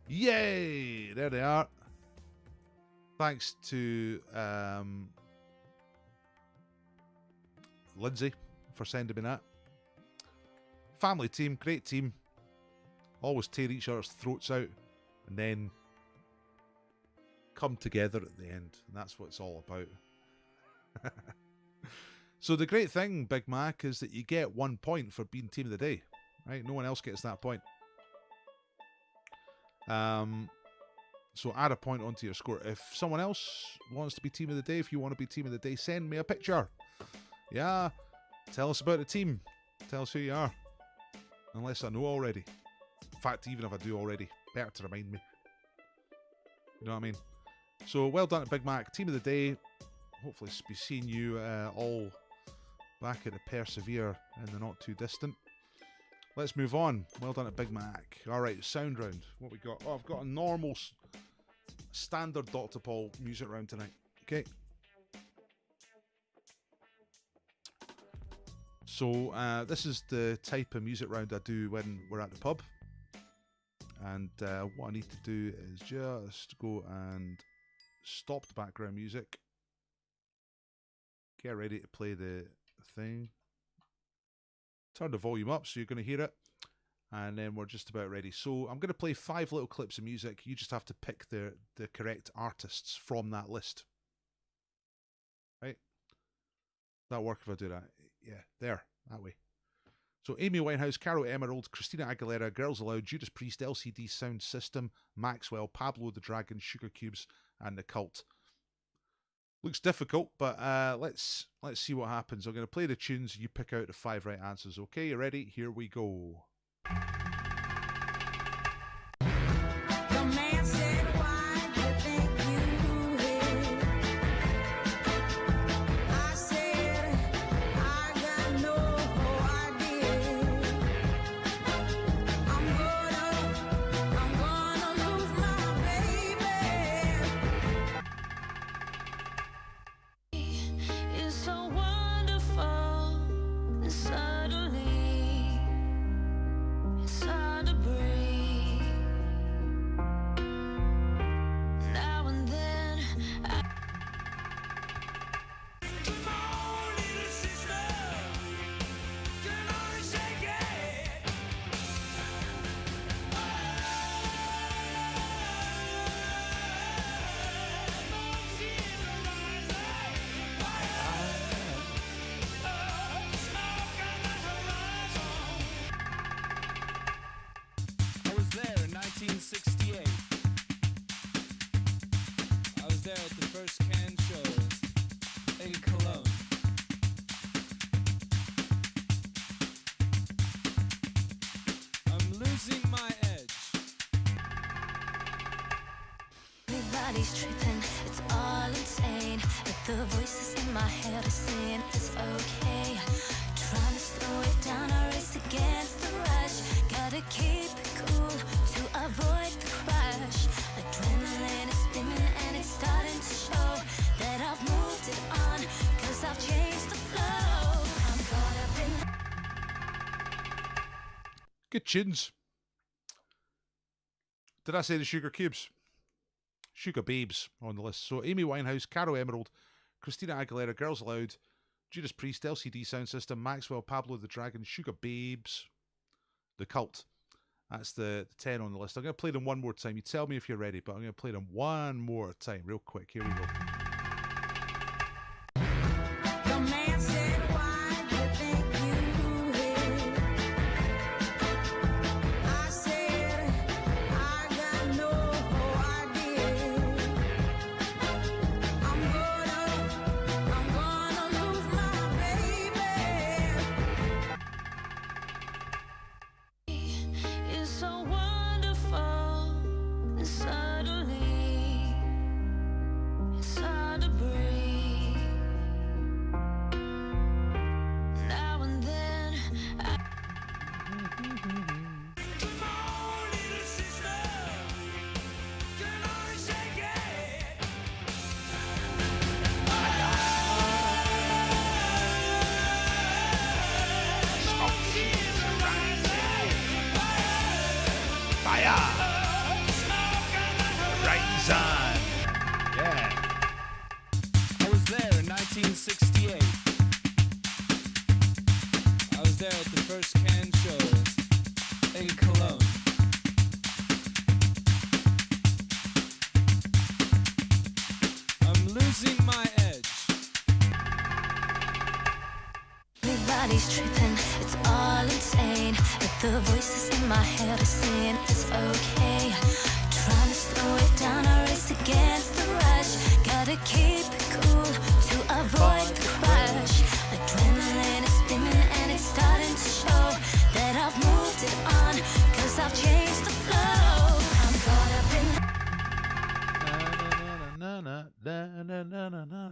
Yay! There they are. Thanks to Lindsay for sending me that. Family team, great team. Always tear each other's throats out and then come together at the end. And that's what it's all about. So the great thing, Big Mac, is that you get 1 point for being team of the day, right? No one else gets that point. So add a point onto your score. If someone else wants to be team of the day, if you want to be team of the day, send me a picture. Yeah, tell us about the team. Tell us who you are. Unless I know already. In fact, even if I do already, better to remind me. You know what I mean? So well done to Big Mac, team of the day. Hopefully be seeing you all back at the Persevere in the not too distant. Let's move on. Well done to Big Mac. Alright, sound round. What we got? Oh, I've got a normal standard Dr. Paul music round tonight. Okay. So this is the type of music round I do when we're at the pub. And what I need to do is just go and stop the background music. Get ready to play the thing. Turn the volume up so you're going to hear it. And then we're just about ready. So I'm going to play 5 little clips of music. You just have to pick the correct artists from that list. Right? That'll work if I do that. Yeah, there. That way. So Amy Winehouse, Caro Emerald, Christina Aguilera, Girls Aloud, Judas Priest, LCD Sound System, Maxwell, Pablo the Dragon, Sugar Cubes, and The Cult. Looks difficult, but let's see what happens. I'm going to play the tunes. You pick out the 5 right answers. Okay, you ready? Here we go. Tripping, it's all insane, but the voices in my head are saying it's okay. Trying to slow it down, I race against the rush. Gotta keep it cool to avoid the crash. Adrenaline is spinning and it's starting to show that I've moved it on, cause I've changed the flow. I'm caught up in... Good tunes. Did I say the Sugar Cubes? Sugar Babes on the list. So Amy Winehouse, Caro Emerald, Christina Aguilera, Girls Aloud, Judas Priest, LCD Sound System, Maxwell, Pablo the Dragon, Sugar Babes, The Cult. That's the 10 on the list. I'm going to play them one more time. You tell me if you're ready, but I'm going to play them one more time real quick. Here we go. Suddenly, it's head is saying it's okay. Trying to slow it down, I race against the rush. Gotta keep it cool to avoid the crash. Adrenaline is spinning and it's starting to show that I've moved it on, cause I've changed the flow. I'm caught up in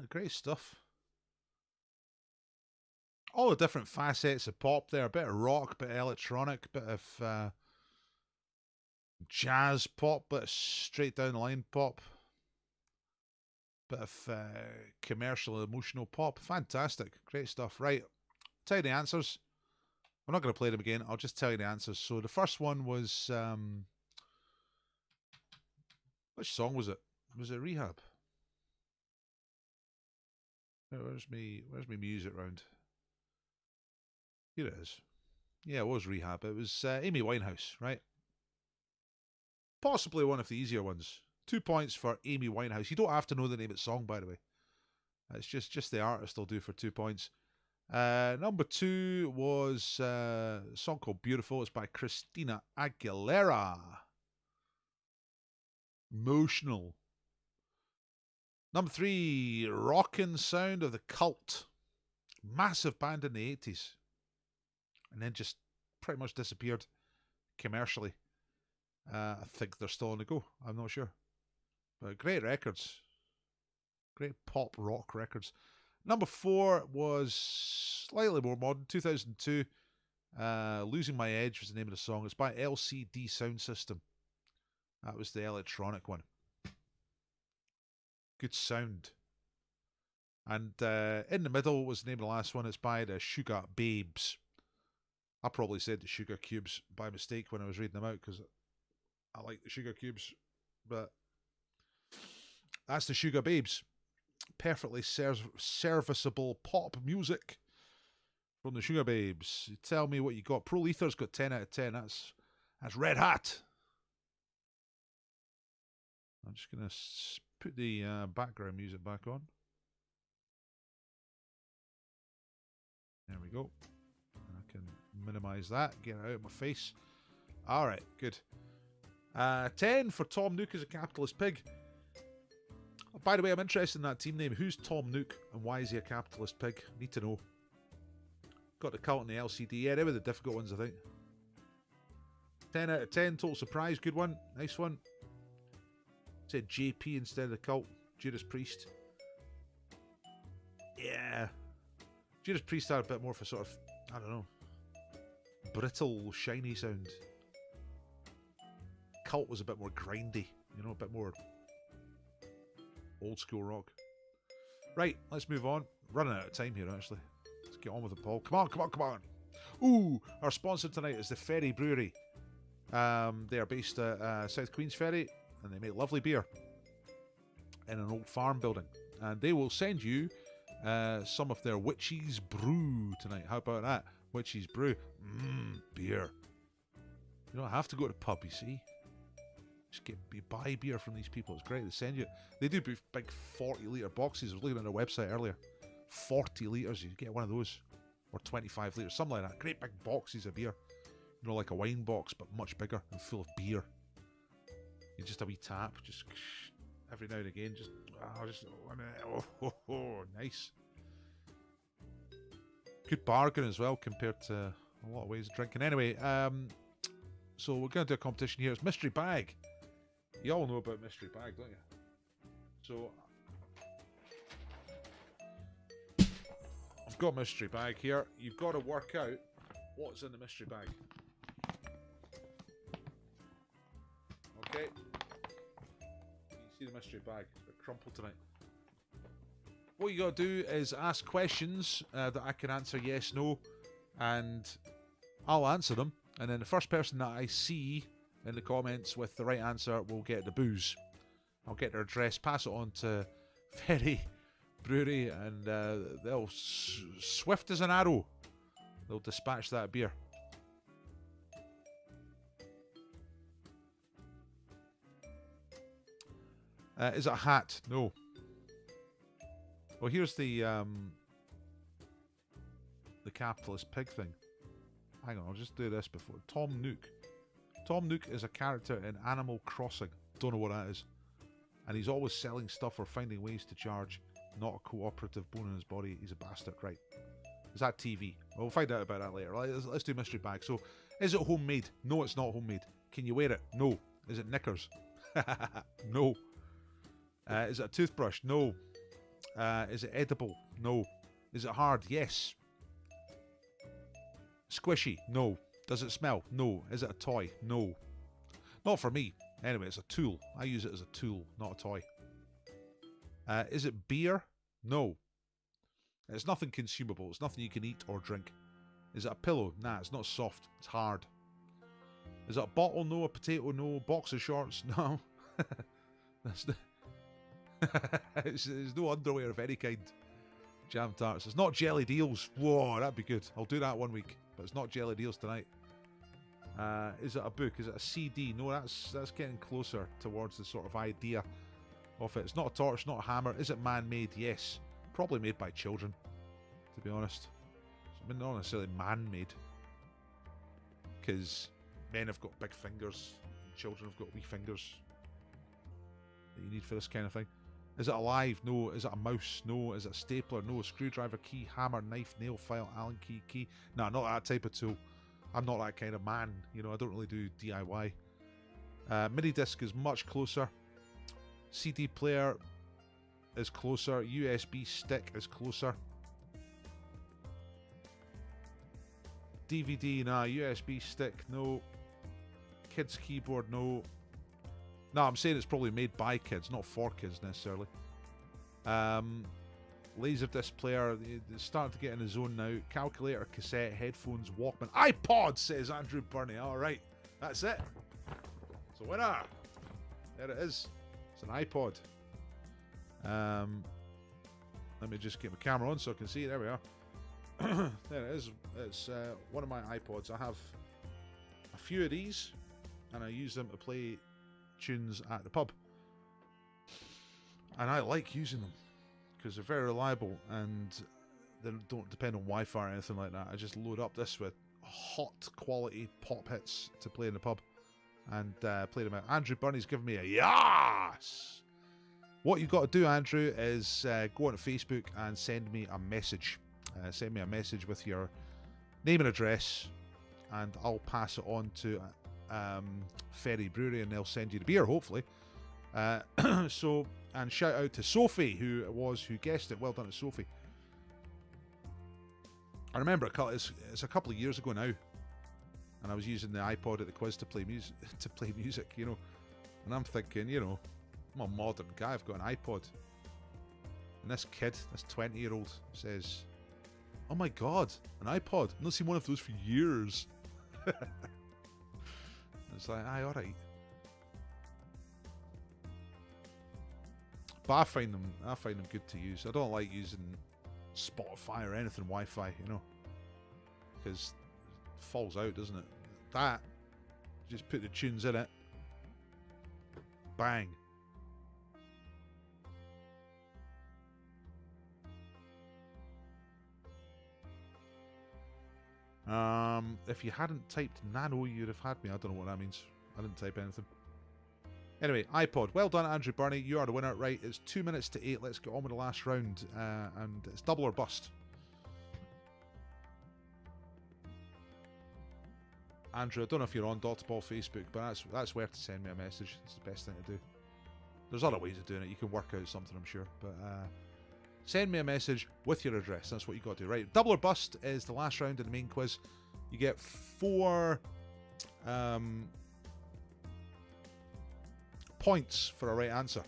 Great stuff. All the different facets of pop there. A bit of rock, bit of electronic, bit of jazz pop, bit of straight down the line pop, bit of commercial emotional pop. Fantastic. Great stuff. Right. Tell you the answers. I'm not going to play them again. I'll just tell you the answers. So the first one was... which song was it? Was it Rehab? Where's me music round? Here it is. Yeah, it was Rehab. It was Amy Winehouse, right? Possibly one of the easier ones. 2 points for Amy Winehouse. You don't have to know the name of the song, by the way. It's just the artist will do for 2 points. Number 2 was a song called Beautiful. It's by Christina Aguilera. Emotional. Number 3, Rockin' Sound of the Cult. Massive band in the 80s. And then just pretty much disappeared commercially. I think they're still on the go. I'm not sure. But great records. Great pop rock records. Number 4 was slightly more modern. 2002. Losing My Edge was the name of the song. It's by LCD Sound System. That was the electronic one. Good sound. And in the middle was the name of the last one. It's by the Sugar Babes. I probably said the Sugar Cubes by mistake when I was reading them out because I like the Sugar Cubes. But that's the Sugar Babes. Perfectly serviceable pop music from the Sugar Babes. You tell me what you got. Pro Lether's got 10 out of 10. That's red hot. I'm just going to put the background music back on. There we go. I can minimize that, get it out of my face. Alright, good. 10 for Tom Nook as a capitalist pig. Oh, by the way, I'm interested in that team name. Who's Tom Nook and why is he a capitalist pig? Need to know. Got the Cult and the LCD. Yeah, they were the difficult ones, I think. 10 out of 10. Total surprise. Good one. Nice one. Said JP instead of the Cult. Judas Priest. Yeah. Judas Priest had a bit more of a sort of, I don't know, brittle, shiny sound. Cult was a bit more grindy, you know, a bit more old school rock. Right, let's move on. Running out of time here, actually. Let's get on with it, Paul. Come on, come on, come on. Ooh, our sponsor tonight is the Ferry Brewery. They are based at South Queens Ferry, and they make lovely beer in an old farm building. And they will send you some of their Witch's Brew tonight. How about that? Witch's Brew. Beer. You don't have to go to the pub, you see. Just buy beer from these people. It's great. They send you. They do big 40-litre boxes. I was looking at their website earlier. 40 litres. You get one of those. Or 25 litres. Something like that. Great big boxes of beer. You know, like a wine box, but much bigger and full of beer. You just a wee tap. Just every now and again. Just nice. Good bargain as well compared to a lot of ways of drinking. Anyway, so we're going to do a competition here. It's Mystery Bag. You all know about Mystery Bag, don't you? So I've got Mystery Bag here. You've got to work out what's in the Mystery Bag. Okay. You see the Mystery Bag. It's a bit crumpled tonight. What you got to do is ask questions that I can answer yes, no, and I'll answer them. And then the first person that I see in the comments with the right answer will get the booze. I'll get their address, pass it on to Ferry Brewery, and they'll swift as an arrow. They'll dispatch that beer. Is it a hat? No. Well, here's the capitalist pig thing. Hang on, I'll just do this before. Tom Nook. Tom Nook is a character in Animal Crossing. Don't know what that is. And he's always selling stuff or finding ways to charge. Not a cooperative bone in his body. He's a bastard. Right. Is that TV? Well, we'll find out about that later. Let's do mystery bag. So, is it homemade? No, it's not homemade. Can you wear it? No. Is it knickers? No. Is it a toothbrush? No. Is it edible? No. Is it hard? Yes. Squishy? No. Does it smell? No. Is it a toy? No. Not for me. Anyway, it's a tool. I use it as a tool, not a toy. Is it beer? No. It's nothing consumable. It's nothing you can eat or drink. Is it a pillow? Nah, it's not soft. It's hard. Is it a bottle? No. A potato? No. Box of shorts? No. There's no underwear of any kind. Jam tarts. It's not jelly deals. Whoa, that'd be good. I'll do that one week. But it's not jelly deals tonight. Is it a book? Is it a CD? No, that's getting closer towards the sort of idea of it. It's not a torch, not a hammer. Is it man-made? Yes. Probably made by children, to be honest. I mean, not necessarily man-made. Because men have got big fingers. And children have got wee fingers that you need for this kind of thing. Is it alive? No. Is it a mouse? No. Is it a stapler? No. A screwdriver, key, hammer, knife, nail, file, Allen key. No, not that type of tool. I'm not that kind of man. You know, I don't really do DIY. Mini disc is much closer. CD player is closer. USB stick is closer. DVD, nah. USB stick, no. Kids keyboard, no. No, I'm saying it's probably made by kids, not for kids necessarily. Laserdisc player, it's starting to get in the zone now. Calculator, cassette, headphones, Walkman, iPod, says Andrew Burney. Alright, that's it. It's a winner. There it is. It's an iPod. Let me just get my camera on so I can see it. There we are. There it is. It's one of my iPods. I have a few of these, and I use them to play tunes at the pub. And I like using them because they're very reliable and they don't depend on Wi-Fi or anything like that. I just load up this with hot quality pop hits to play in the pub and play them out. Andrew Burney's giving me a yes. What you've got to do, Andrew, is go onto Facebook and send me a message. Send me a message with your name and address, and I'll pass it on to Ferry Brewery, and they'll send you the beer, hopefully. So, and shout out to Sophie, who guessed it. Well done to Sophie. I remember it's a couple of years ago now, and I was using the iPod at the quiz to play music, you know. And I'm thinking, you know, I'm a modern guy. I've got an iPod, and this kid, this 20-year-old, says, "Oh my God, an iPod! I've not seen one of those for years." It's like, aye, alright. But I find them good to use. I don't like using Spotify or anything Wi-Fi, you know, because it falls out, doesn't it? That, just put the tunes in it, bang. If you hadn't typed nano, you'd have had me. I don't know what that means. I didn't type anything. Anyway, iPod. Well done, Andrew Burney. You are the winner. Right, it's 2 minutes to 8. Let's get on with the last round. And it's double or bust. Andrew, I don't know if you're on Dr. Ball Facebook, but that's where to send me a message. It's the best thing to do. There's other ways of doing it. You can work out something, I'm sure. But send me a message with your address. That's what you got to do. Right, double or bust is the last round of the main quiz. You get 4 points for a right answer,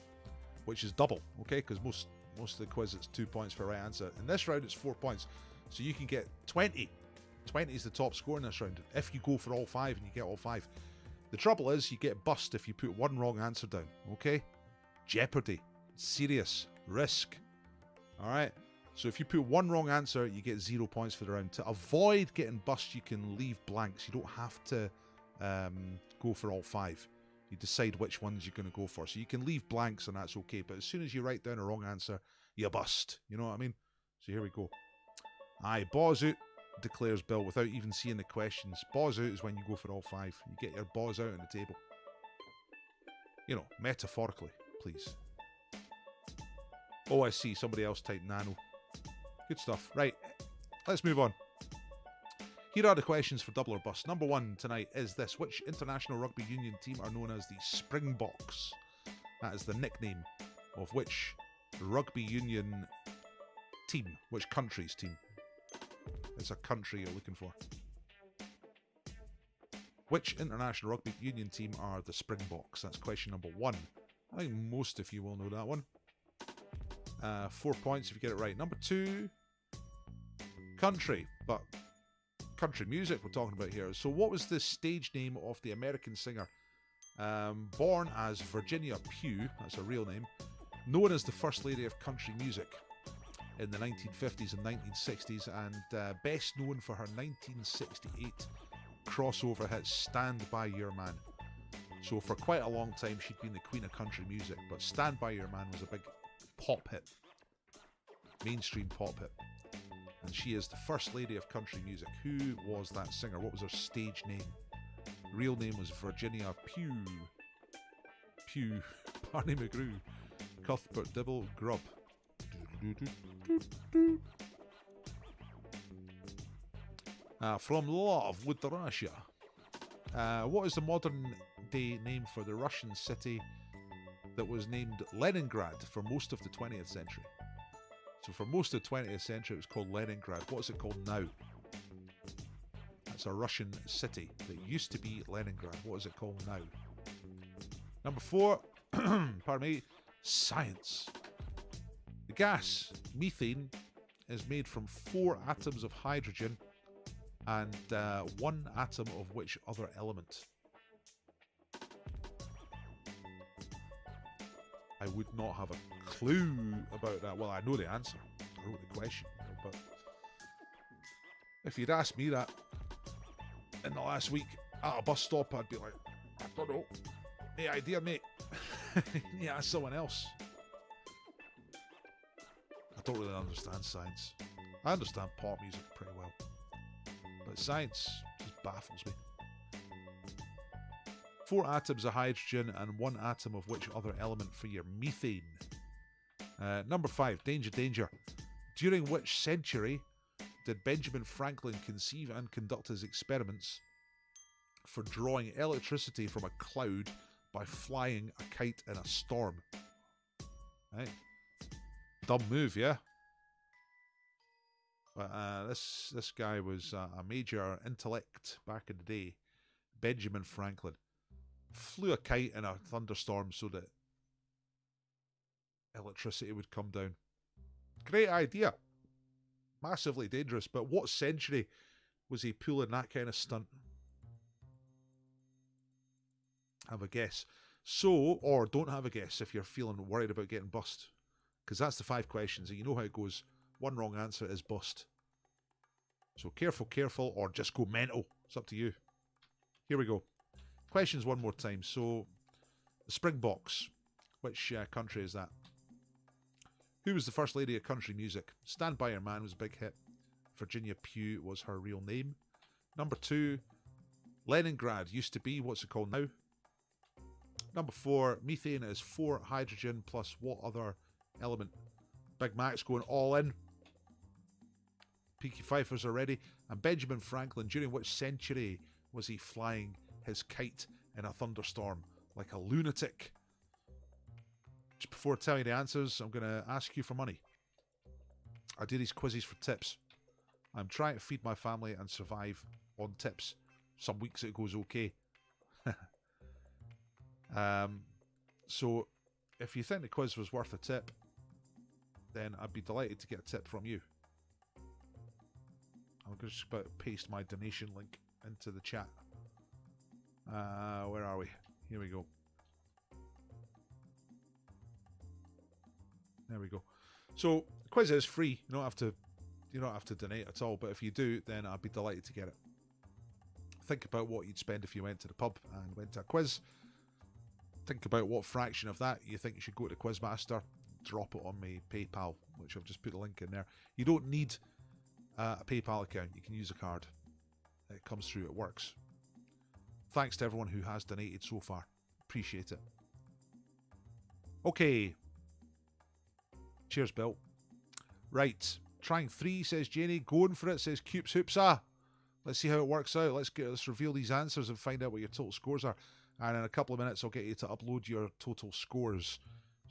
which is double, okay? Because most of the quiz it's 2 points for a right answer. In this round, it's 4 points, so you can get 20. 20 is the top score in this round if you go for all 5 and you get all 5. The trouble is you get bust if you put one wrong answer down, okay? Jeopardy, serious, risk. All right. So if you put one wrong answer, you get 0 points for the round. To avoid getting bust, you can leave blanks. You don't have to go for all 5. You decide which ones you're going to go for. So you can leave blanks and that's okay. But as soon as you write down a wrong answer, you bust. You know what I mean? So here we go. Aye, Bozu. declares Bill without even seeing the questions. Balls out is when you go for all 5. You get your balls out on the table. You know, metaphorically, please. Oh, I see. Somebody else typed nano. Good stuff. Right, let's move on. Here are the questions for Double or Bust. Number 1 tonight is this. Which international rugby union team are known as the Springboks? That is the nickname of which rugby union team? Which country's team? It's a country you're looking for. Which international rugby union team are the Springboks? That's question number 1. I think most of you will know that one. 4 points if you get it right. Number 2, country, but country music we're talking about here. So what was the stage name of the American singer born as Virginia Pugh, that's her real name, known as the First Lady of Country Music in the 1950s and 1960s, and best known for her 1968 crossover hit Stand By Your Man. So for quite a long time she'd been the queen of country music, but Stand By Your Man was a big pop hit, mainstream pop hit, and she is the First Lady of Country Music. Who was that singer? What was her stage name? Real name was Virginia Pugh. Barney McGrew, Cuthbert Dibble, Grub. From Love with Russia. What is the modern day name for the Russian city that was named Leningrad for most of the 20th century? So for most of the 20th century it was called Leningrad. What is it called now? That's a Russian city that used to be Leningrad. What is it called now? Number 4, pardon me, science. The gas methane is made from 4 atoms of hydrogen and 1 atom of which other element? I would not have a clue about that. Well, I know the answer. I wrote the question, but if you'd asked me that in the last week at a bus stop, I'd be like, I don't know. Any idea, mate? Yeah, ask someone else. I don't really understand science. I understand pop music pretty well, but science just baffles me. 4 atoms of hydrogen and 1 atom of which other element for your methane? Number 5, danger. During which century did Benjamin Franklin conceive and conduct his experiments for drawing electricity from a cloud by flying a kite in a storm? Right? Dumb move, yeah? But this guy was a major intellect back in the day. Benjamin Franklin flew a kite in a thunderstorm so that electricity would come down. Great idea. Massively dangerous, but what century was he pulling that kind of stunt? Have a guess. So, or don't have a guess if you're feeling worried about getting bust. Because that's the 5 questions, and you know how it goes. 1 wrong answer is bust. So careful, or just go mental. It's up to you. Here we go. Questions one more time. So, the Springboks. Which country is that? Who was the First Lady of Country Music? Stand By Your Man was a big hit. Virginia Pugh was her real name. Number 2, Leningrad used to be, what's it called now? Number 4, methane is 4 hydrogen plus what other element? Big Mac's going all in. Peaky Pfeiffer's are ready. And Benjamin Franklin, during which century was he flying his kite in a thunderstorm like a lunatic? Just before telling you the answers, I'm going to ask you for money. I do these quizzes for tips. I'm trying to feed my family and survive on tips. Some weeks it goes okay. So if you think the quiz was worth a tip, then I'd be delighted to get a tip from you. I'll just about paste my donation link into the chat. Where are we? Here we go. There we go. So the quiz is free. You don't have to donate at all. But if you do, then I'd be delighted to get it. Think about what you'd spend if you went to the pub and went to a quiz. Think about what fraction of that you think you should go to Quizmaster. Drop it on my PayPal, which I've just put a link in there. You don't need a PayPal account. You can use a card. It comes through. It works. Thanks to everyone who has donated so far. Appreciate it. Okay. Cheers, Bill. Right. Trying 3, says Janie. Going for it, says Cupes Hoopsa. Let's see how it works out. Let's reveal these answers and find out what your total scores are. And in a couple of minutes, I'll get you to upload your total scores.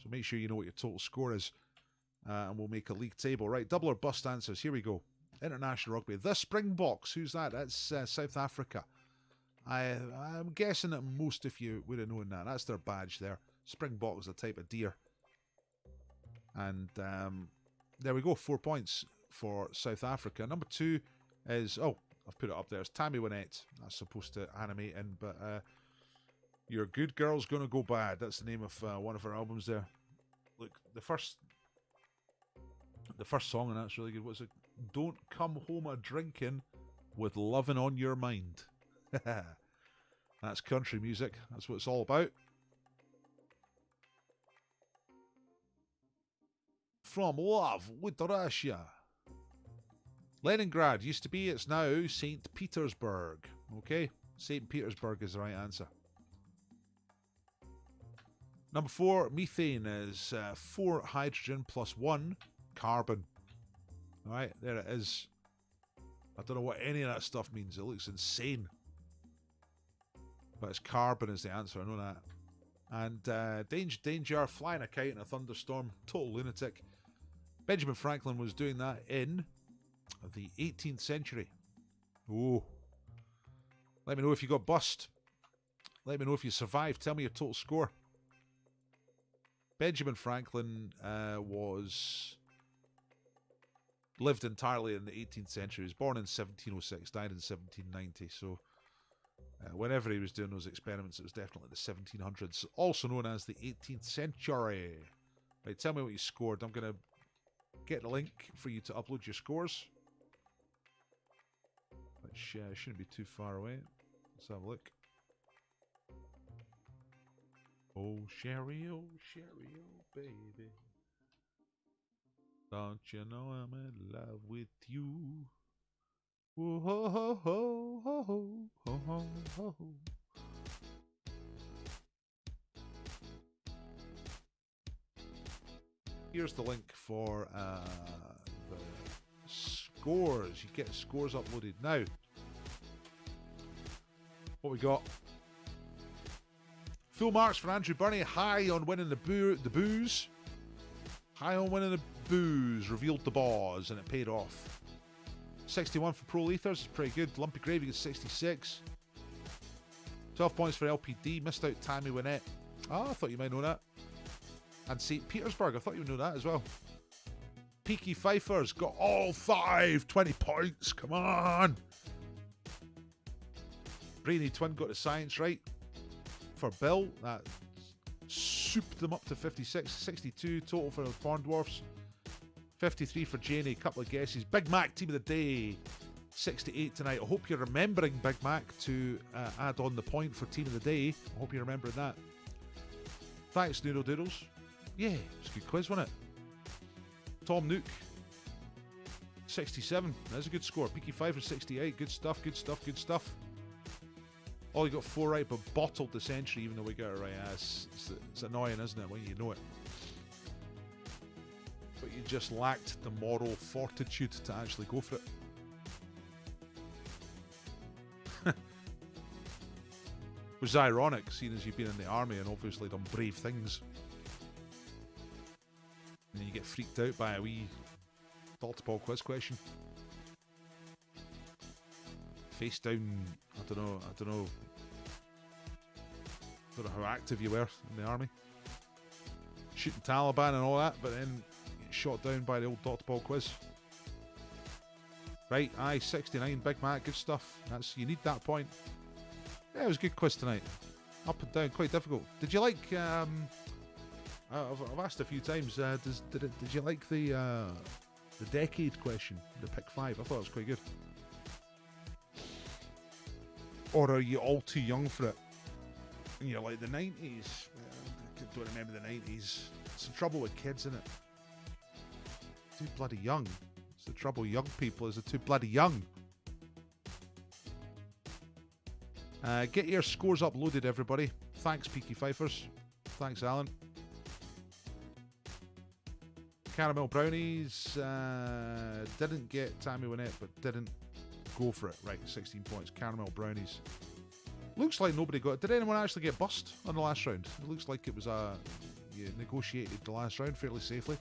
So make sure you know what your total score is. And we'll make a league table. Right, double or bust answers. Here we go. International rugby. The Springboks. Who's that? That's South Africa. I'm guessing that most of you would have known that. That's their badge there. Springbok is a type of deer. And there we go. 4 points for South Africa. Number 2 is... Oh, I've put it up there. It's Tammy Wynette. That's supposed to animate in, but Your Good Girl's Gonna Go Bad. That's the name of one of her albums there. Look, the first song, and that's really good. What's it? Don't Come Home a Drinking with Lovin' on Your Mind. That's country music. That's what it's all about. From Love with Russia. Leningrad used to be, it's now St. Petersburg. Okay, St. Petersburg is the right answer. Number 4, methane is 4 hydrogen plus 1 carbon. Alright, there it is. I don't know what any of that stuff means. It looks insane. But it's carbon is the answer, I know that. And danger, flying a kite in a thunderstorm. Total lunatic. Benjamin Franklin was doing that in the 18th century. Oh. Let me know if you got bust. Let me know if you survived. Tell me your total score. Benjamin Franklin lived entirely in the 18th century. He was born in 1706, died in 1790. So whenever he was doing those experiments, it was definitely the 1700s, also known as the 18th century. Right, tell me what you scored. I'm going to get the link for you to upload your scores, which shouldn't be too far away. Let's have a look. Oh, Sherry, oh, baby. Don't you know I'm in love with you? Whoa, ho, ho, ho, ho, ho, ho, ho, ho. Here's the link for the scores. You get the scores uploaded now. What we got? Full marks for Andrew Burney. High on winning the booze. High on winning the booze. Revealed the bars and it paid off. 61 for Pro Lethers is pretty good. Lumpy Gravy is 66. 12 points for LPD. Missed out Tammy Wynette. Oh, I thought you might know that. And St. Petersburg, I thought you would know that as well. Peaky Pfeiffer's got all 5. 20 points. Come on. Brainy Twin got the science right. For Bill, that souped them up to 56. 62 total for the Porn Dwarfs. 53 for Janie. Couple of guesses. Big Mac Team of the Day. 68 tonight. I hope you're remembering Big Mac to add on the point for Team of the Day. I hope you're remembering that. Thanks, Noodle Doodles. Yeah, it's a good quiz, wasn't it? Tom Nook. 67. That's a good score. Peaky Pfeiffer 68. Good stuff, good stuff, good stuff. Oh, you got 4 right, but bottled the century, even though we got it right. It's annoying, isn't it, when you know it? But you just lacked the moral fortitude to actually go for it. Which is ironic, seeing as you've been in the army and obviously done brave things. And then you get freaked out by a wee Daltapol quiz question. Face down, I don't know how active you were in the army. Shooting Taliban and all that, but then get shot down by the old Daltapol quiz. Right, 69, Big Mac, good stuff. You need that point. Yeah, it was a good quiz tonight. Up and down, quite difficult. Did you like, I've asked a few times, did you like the decade question, the pick 5? I thought it was quite good. Or are you all too young for it? And you're like, the 90s? I don't remember the 90s. It's the trouble with kids, isn't it? Too bloody young. It's the trouble, young people is they're too bloody young. Get your scores uploaded, everybody. Thanks, Peaky Fifers. Thanks, Alan. Caramel Brownies. Didn't get Tammy Wynette, but didn't go for it. Right, 16 points. Caramel Brownies. Looks like nobody got it. Did anyone actually get bust on the last round? It looks like it was you negotiated the last round fairly safely.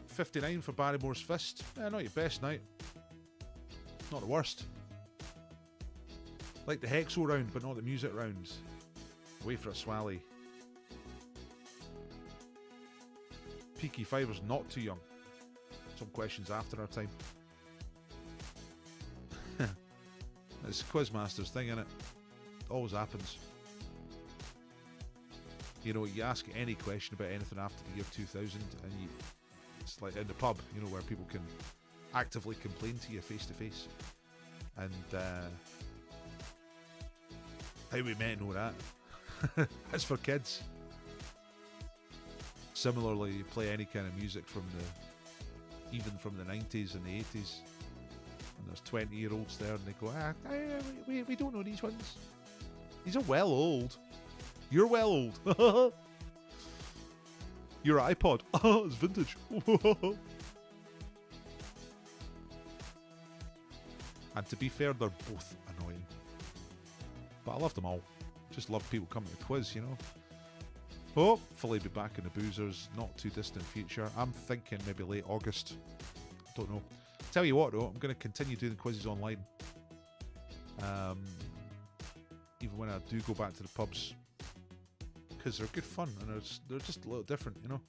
59 for Barrymore's Fist. Not your best night. Not the worst. Like the Hexo round, but not the music rounds. Away for a swally. Peaky Fiver's not too young. Some questions after our time. It's Quizmaster's thing, innit? Always happens. You know, you ask any question about anything after the year 2000 and it's like in the pub, you know, where people can actively complain to you face to face. And how we met and all that. That's for kids. Similarly, you play any kind of music from even from the 90s and the 80s. And there's 20-year-olds there and they go, we don't know these ones. These are well old. You're well old. Your iPod. Oh, it's vintage. And to be fair, they're both annoying. But I love them all. Just love people coming to the quiz, you know. Hopefully be back in the boozers, not too distant future. I'm thinking maybe late August. Don't know. Tell you what though, I'm going to continue doing quizzes online. Even when I do go back to the pubs. Because they're good fun and they're just a little different, you know.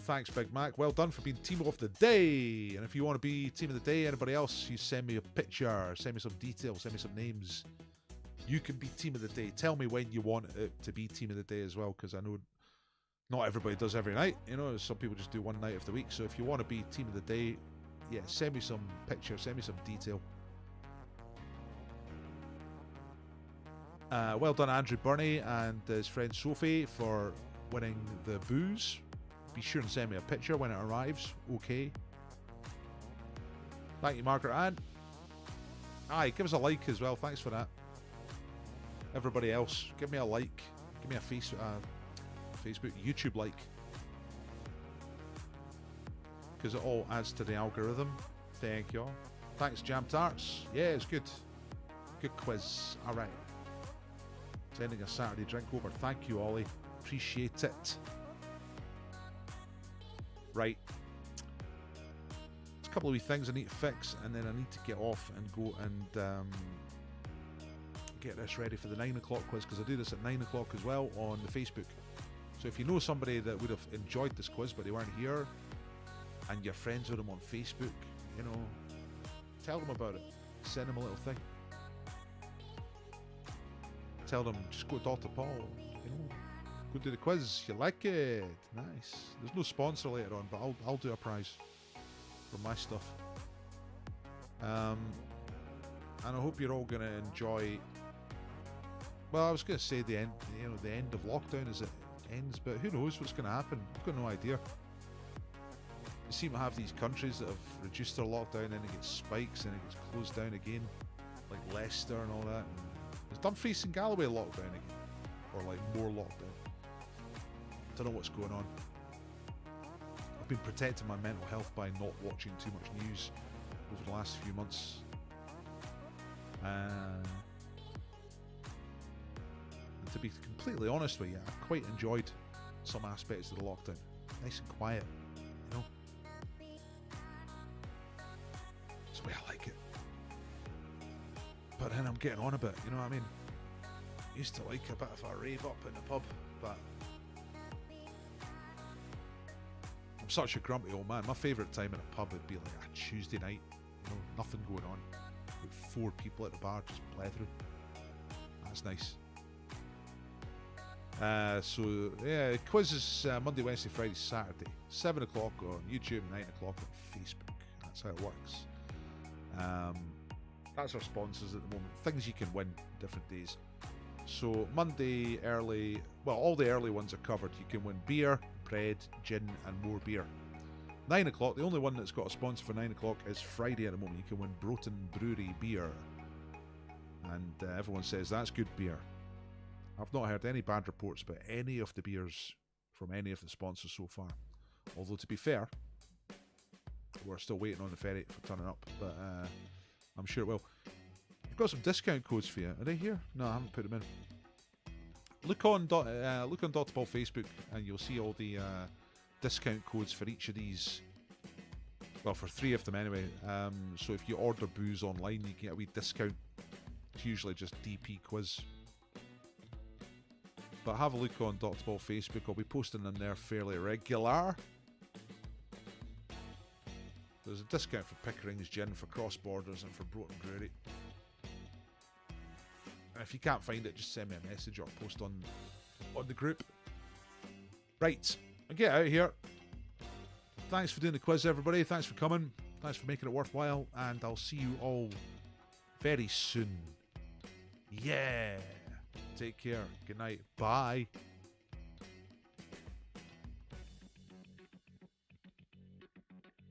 Thanks, Big Mac. Well done for being Team of the Day. And if you want to be Team of the Day, anybody else, you send me a picture, send me some details, send me some names. You can be Team of the Day. Tell me when you want it to be Team of the Day as well, because I know not everybody does every night. You know, some people just do one night of the week. So if you want to be Team of the Day, yeah, send me some picture, send me some detail. Well done, Andrew Burney and his friend Sophie for winning the booze. Be sure and send me a picture when it arrives. Okay. Thank you, Margaret Ann. Aye, give us a like as well. Thanks for that. Everybody else, give me a like. Give me a Facebook, YouTube like. Because it all adds to the algorithm. Thank you. Thanks, Jam Tarts. Yeah, it's good. Good quiz. All right. Sending a Saturday drink over. Thank you, Ollie. Appreciate it. Right. There's a couple of wee things I need to fix, and then I need to get off and go and get this ready for the 9 o'clock quiz, because I do this at 9 o'clock as well on the Facebook. So if you know somebody that would have enjoyed this quiz but they weren't here, and you're friends with them on Facebook, you know, tell them about it. Send them a little thing. Tell them, just go to Dr. Paul, you know, go do the quiz. You like it? Nice. There's no sponsor later on, but I'll do a prize for my stuff. And I hope you're all gonna enjoy. Well, I was gonna say the end, you know, the end of lockdown as it ends, but who knows what's gonna happen? I've got no idea. You seem to have these countries that have reduced their lockdown, and it gets spikes, and it gets closed down again, like Leicester and all that. And is Dumfries and Galloway lockdown again, or like more lockdown? Don't know what's going on. I've been protecting my mental health by not watching too much news over the last few months. And to be completely honest with you, I've quite enjoyed some aspects of the lockdown. Nice and quiet, you know. That's the way I like it. But then I'm getting on a bit, you know what I mean? Used to like a bit of a rave up in the pub, but I'm such a grumpy old man. My favourite time in a pub would be like a Tuesday night, you know, nothing going on. With 4 people at the bar just blethering. That's nice. So yeah, quizzes Monday, Wednesday, Friday, Saturday, 7 o'clock on YouTube, 9 o'clock on Facebook. That's how it works. That's our sponsors at the moment. Things you can win different days. So Monday early, well, all the early ones are covered. You can win beer, bread, gin, and more beer. 9 o'clock, the only one that's got a sponsor for 9 o'clock is Friday at the moment. You can win Broughton Brewery beer. And everyone says that's good beer. I've not heard any bad reports about any of the beers from any of the sponsors so far. Although, to be fair, we're still waiting on the ferry for turning up, but I'm sure it will. I've got some discount codes for you. Are they here? No, I haven't put them in. Look on Dr. Paul Facebook, and you'll see all the discount codes for each of these. Well, for 3 of them anyway. So if you order booze online, you can get a wee discount. It's usually just DP quiz. But have a look on Dr. Paul Facebook. I'll be posting them there fairly regular. There's a discount for Pickering's Gin, for Cross Borders, and for Broughton Brewery. And if you can't find it, just send me a message or post on the group. Right, I'll get out of here. Thanks for doing the quiz, everybody. Thanks for coming. Thanks for making it worthwhile. And I'll see you all very soon. Yeah. Take care. Good night. Bye.